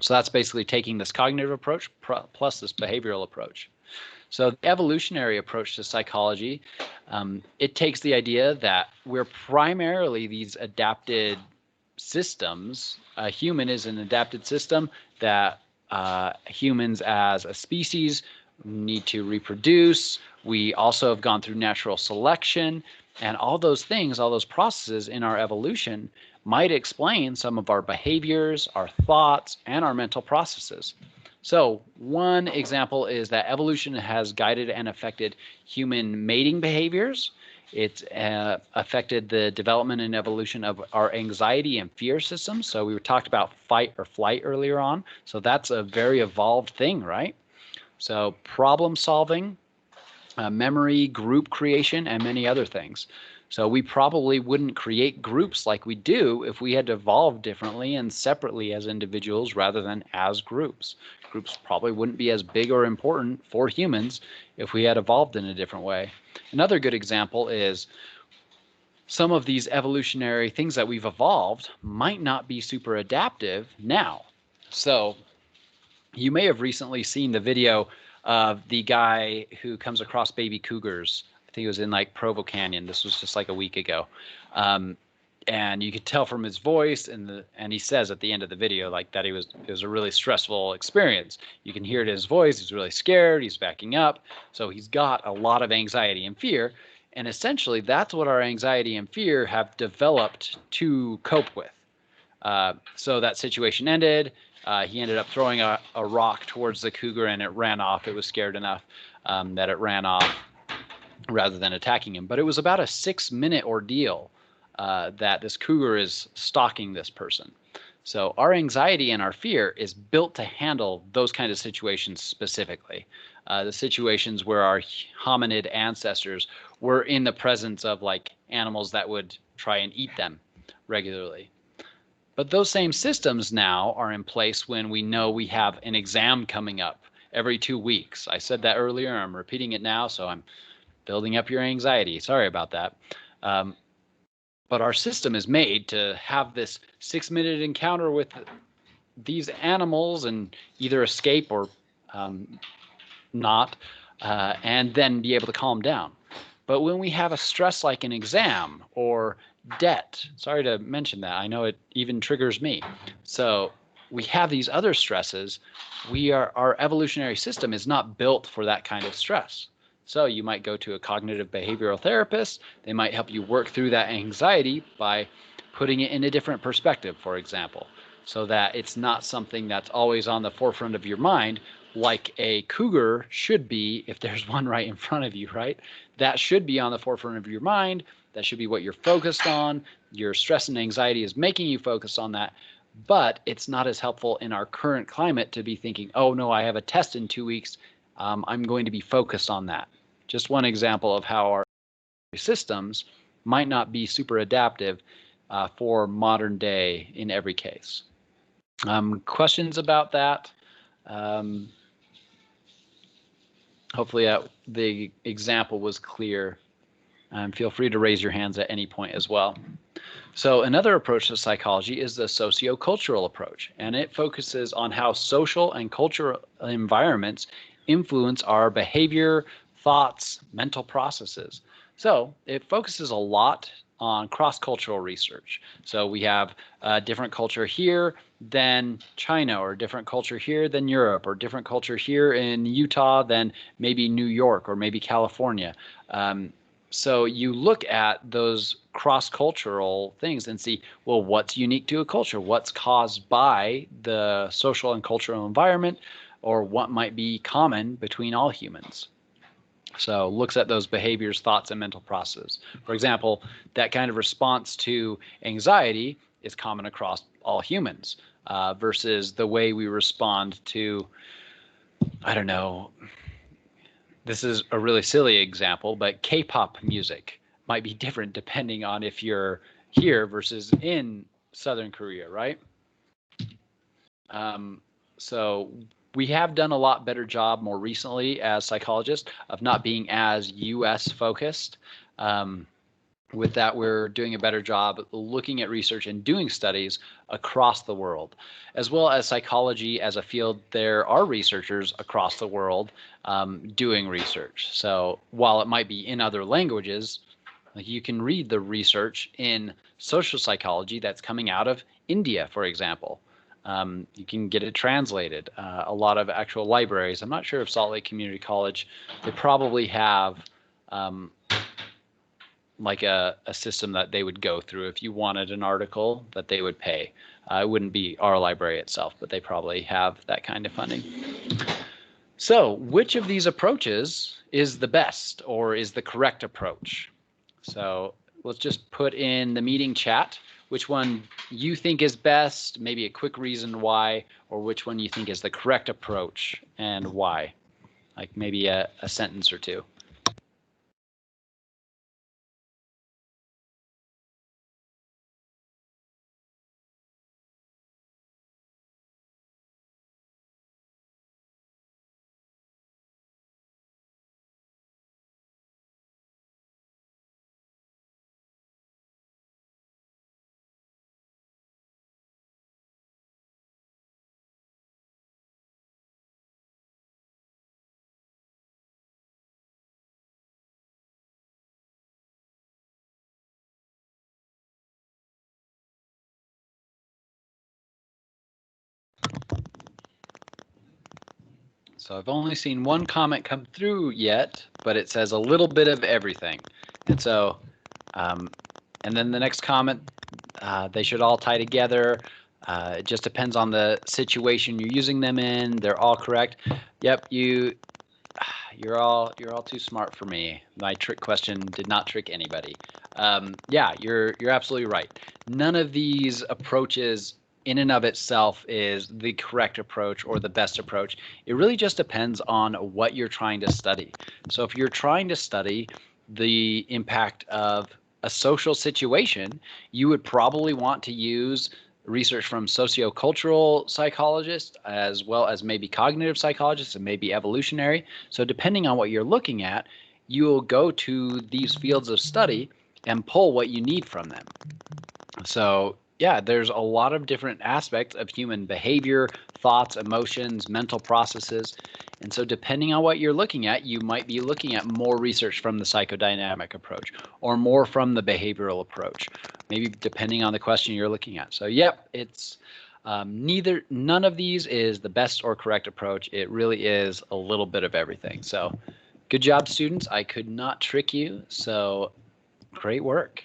So that's basically taking this cognitive approach plus this behavioral approach. So the evolutionary approach to psychology, it takes the idea that we're primarily these adapted systems. A human is an adapted system that humans as a species need to reproduce. We also have gone through natural selection, and all those things, all those processes in our evolution might explain some of our behaviors, our thoughts, and our mental processes. So one example is that evolution has guided and affected human mating behaviors. It's affected the development and evolution of our anxiety and fear systems. So we talked about fight or flight earlier on. So that's a very evolved thing, right? So problem solving, memory, group creation, and many other things. So we probably wouldn't create groups like we do if we had to evolve differently and separately as individuals rather than as groups. Groups probably wouldn't be as big or important for humans if we had evolved in a different way. Another good example is some of these evolutionary things that we've evolved might not be super adaptive now. So you may have recently seen the video of the guy who comes across baby cougars. I think it was in like Provo Canyon. This was just like a week ago. And you could tell from his voice and he says at the end of the video like that it was a really stressful experience. You can hear it in his voice. He's really scared. He's backing up. So he's got a lot of anxiety and fear. And essentially that's what our anxiety and fear have developed to cope with. So that situation ended. He ended up throwing a rock towards the cougar and it ran off. It was scared enough that it ran off rather than attacking him. But it was about a 6-minute ordeal that this cougar is stalking this person. So our anxiety and our fear is built to handle those kinds of situations specifically. The situations where our hominid ancestors were in the presence of like animals that would try and eat them regularly. But those same systems now are in place when we know we have an exam coming up every 2 weeks. I said that earlier, I'm repeating it now, so I'm building up your anxiety. Sorry about that. But our system is made to have this 6-minute encounter with these animals and either escape or not, and then be able to calm down. But when we have a stress like an exam or debt, sorry to mention that, I know it even triggers me. So we have these other stresses. Our evolutionary system is not built for that kind of stress. So you might go to a cognitive behavioral therapist. They might help you work through that anxiety by putting it in a different perspective, for example, so that it's not something that's always on the forefront of your mind, like a cougar should be if there's one right in front of you, right? That should be on the forefront of your mind. That should be what you're focused on. Your stress and anxiety is making you focus on that. But it's not as helpful in our current climate to be thinking, oh no, I have a test in 2 weeks. I'm going to be focused on that. just one example of how our systems might not be super adaptive for modern day in every case. Questions about that? Hopefully the example was clear. Feel free to raise your hands at any point as well. So another approach to psychology is the sociocultural approach, and it focuses on how social and cultural environments influence our behavior, thoughts, mental processes. So it focuses a lot on cross-cultural research. So we have a different culture here than China, or a different culture here than Europe, or different culture here in Utah than maybe New York or maybe California. So you look at those cross-cultural things and see, well, what's unique to a culture? What's caused by the social and cultural environment, or what might be common between all humans? So looks at those behaviors, thoughts, and mental processes. For example, that kind of response to anxiety is common across all humans versus the way we respond to, I don't know, this is a really silly example, but K-pop music might be different depending on if you're here versus in Southern Korea, right? So we have done a lot better job more recently as psychologists of not being as US focused. With that, we're doing a better job looking at research and doing studies across the world. As well as psychology as a field, there are researchers across the world doing research. So while it might be in other languages, you can read the research in social psychology that's coming out of India, for example. You can get it translated. A lot of actual libraries. I'm not sure if Salt Lake Community College, they probably have like a system that they would go through if you wanted an article that they would pay. It wouldn't be our library itself, but they probably have that kind of funding. So which of these approaches is the best or is the correct approach? So let's just put in the meeting chat which one you think is best, maybe a quick reason why, or which one you think is the correct approach and why. Like maybe a sentence or two. So I've only seen one comment come through yet, but it says a little bit of everything. And so, and then the next comment, they should all tie together. It just depends on the situation you're using them in. They're all correct. Yep, you're all too smart for me. My trick question did not trick anybody. Yeah, you're absolutely right. None of these approaches in and of itself is the correct approach or the best approach. It really just depends on what you're trying to study. So if you're trying to study the impact of a social situation, you would probably want to use research from sociocultural psychologists as well as maybe cognitive psychologists and maybe evolutionary. So depending on what you're looking at, you will go to these fields of study and pull what you need from them. So yeah, there's a lot of different aspects of human behavior, thoughts, emotions, mental processes. And so depending on what you're looking at, you might be looking at more research from the psychodynamic approach or more from the behavioral approach, maybe depending on the question you're looking at. So yep, it's none of these is the best or correct approach. It really is a little bit of everything. So good job, students. I could not trick you. So great work.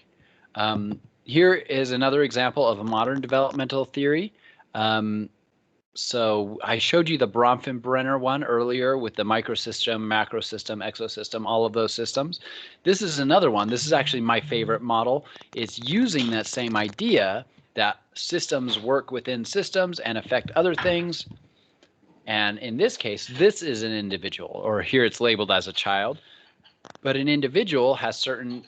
Here is another example of a modern developmental theory. So I showed you the Bronfenbrenner one earlier with the microsystem, macrosystem, exosystem, all of those systems. This is another one. This is actually my favorite model. It's using that same idea that systems work within systems and affect other things. And in this case, this is an individual, or here it's labeled as a child. But an individual has certain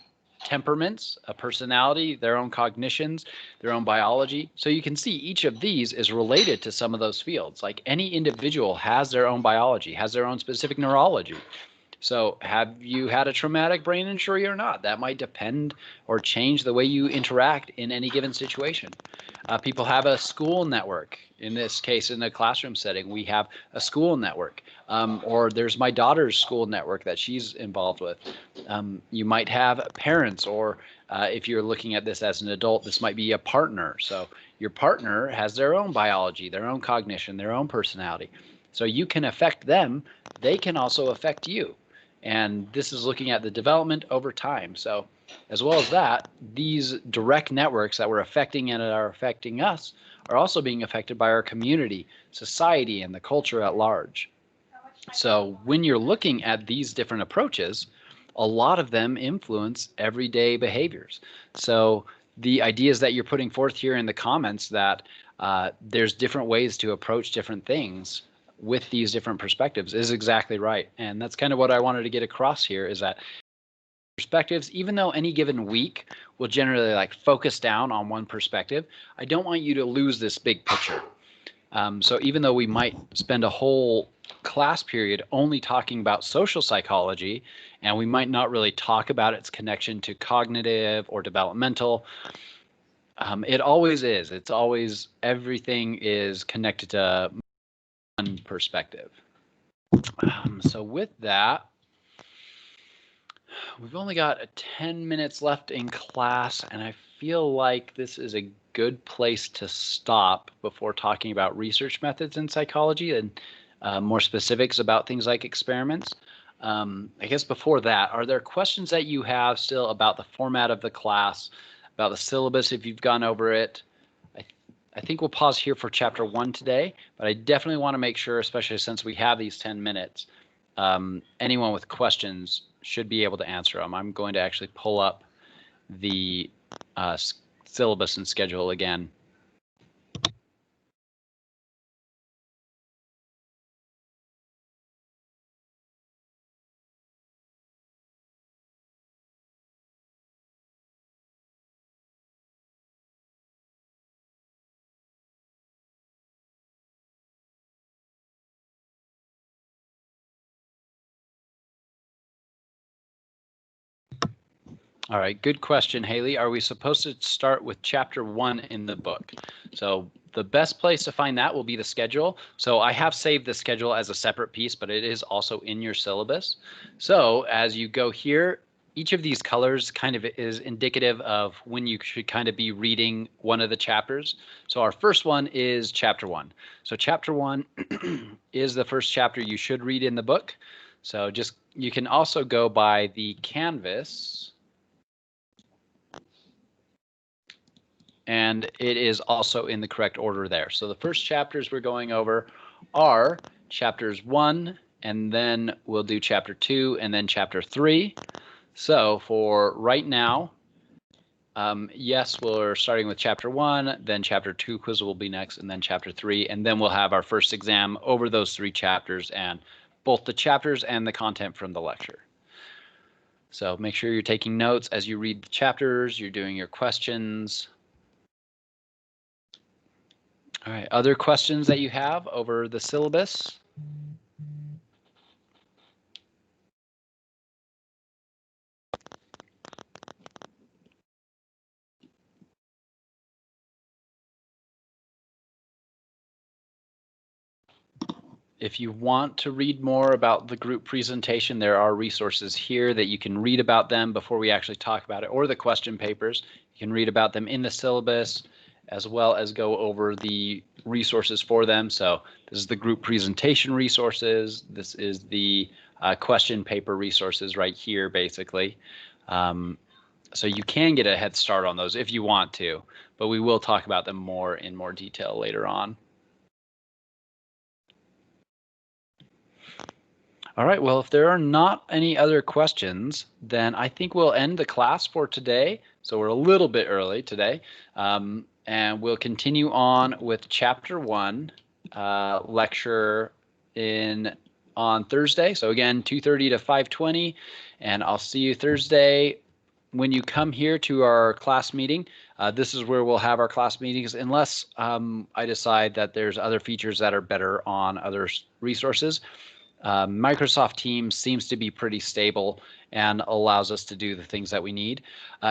temperaments, a personality, their own cognitions, their own biology. So you can see each of these is related to some of those fields. Like any individual has their own biology, has their own specific neurology. So have you had a traumatic brain injury or not? That might depend or change the way you interact in any given situation. People have a school network. In this case, in a classroom setting, we have a school network. Or there's my daughter's school network that she's involved with. You might have parents, or if you're looking at this as an adult, this might be a partner. So your partner has their own biology, their own cognition, their own personality. So you can affect them. They can also affect you. And this is looking at the development over time. So as well as that, these direct networks that we're affecting and are affecting us are also being affected by our community, society, and the culture at large. So when you're looking at these different approaches, a lot of them influence everyday behaviors. So the ideas that you're putting forth here in the comments that there's different ways to approach different things with these different perspectives is exactly right. And that's kind of what I wanted to get across here, is that perspectives, even though any given week will generally like focus down on one perspective, I don't want you to lose this big picture. So even though we might spend a whole class period only talking about social psychology, and we might not really talk about its connection to cognitive or developmental, it always is. It's always, everything is connected to one perspective. So with that, we've only got 10 minutes left in class, and I feel like this is a good place to stop before talking about research methods in psychology and more specifics about things like experiments. I guess before that, are there questions that you have still about the format of the class, about the syllabus if you've gone over it? I think we'll pause here for chapter 1 today, but I definitely want to make sure, especially since we have these 10 minutes, anyone with questions should be able to answer them. I'm going to actually pull up the syllabus and schedule again. All right, good question, Haley. Are we supposed to start with chapter 1 in the book? So the best place to find that will be the schedule. So I have saved the schedule as a separate piece, but it is also in your syllabus. So as you go here, each of these colors kind of is indicative of when you should kind of be reading one of the chapters. So our first one is chapter 1. So chapter 1 is the first chapter you should read in the book. So just, you can also go by the Canvas. And it is also in the correct order there. So the first chapters we're going over are chapters 1, and then we'll do chapter 2, and then chapter 3. So for right now, yes, we're starting with chapter 1, then chapter 2 quiz will be next, and then chapter 3, and then we'll have our first exam over those 3 chapters and both the chapters and the content from the lecture. So make sure you're taking notes as you read the chapters, you're doing your questions. All right, other questions that you have over the syllabus? If you want to read more about the group presentation, there are resources here that you can read about them before we actually talk about it, or the question papers. You can read about them in the syllabus, as well as go over the resources for them. So this is the group presentation resources. This is the question paper resources right here, basically. So you can get a head start on those if you want to, but we will talk about them more in more detail later on. All right, well, if there are not any other questions, then I think we'll end the class for today. So we're a little bit early today. And we'll continue on with chapter 1, lecture on Thursday. So again, 2:30 to 5:20, and I'll see you Thursday when you come here to our class meeting. This is where we'll have our class meetings, unless I decide that there's other features that are better on other resources. Microsoft Teams seems to be pretty stable and allows us to do the things that we need.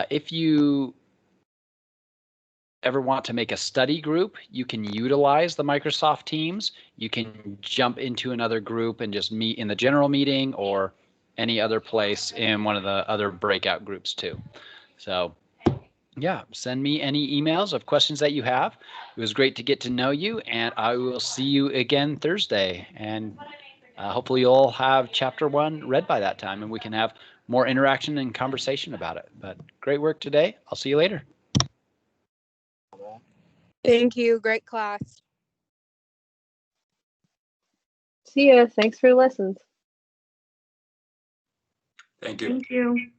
If you ever want to make a study group, you can utilize the Microsoft Teams. You can jump into another group and just meet in the general meeting or any other place in one of the other breakout groups too. So yeah, send me any emails of questions that you have. It was great to get to know you, and I will see you again Thursday. And hopefully you'll have chapter 1 read by that time, and we can have more interaction and conversation about it. But great work today. I'll see you later. Thank you. Great class. See ya. Thanks for the lessons. Thank you. Thank you.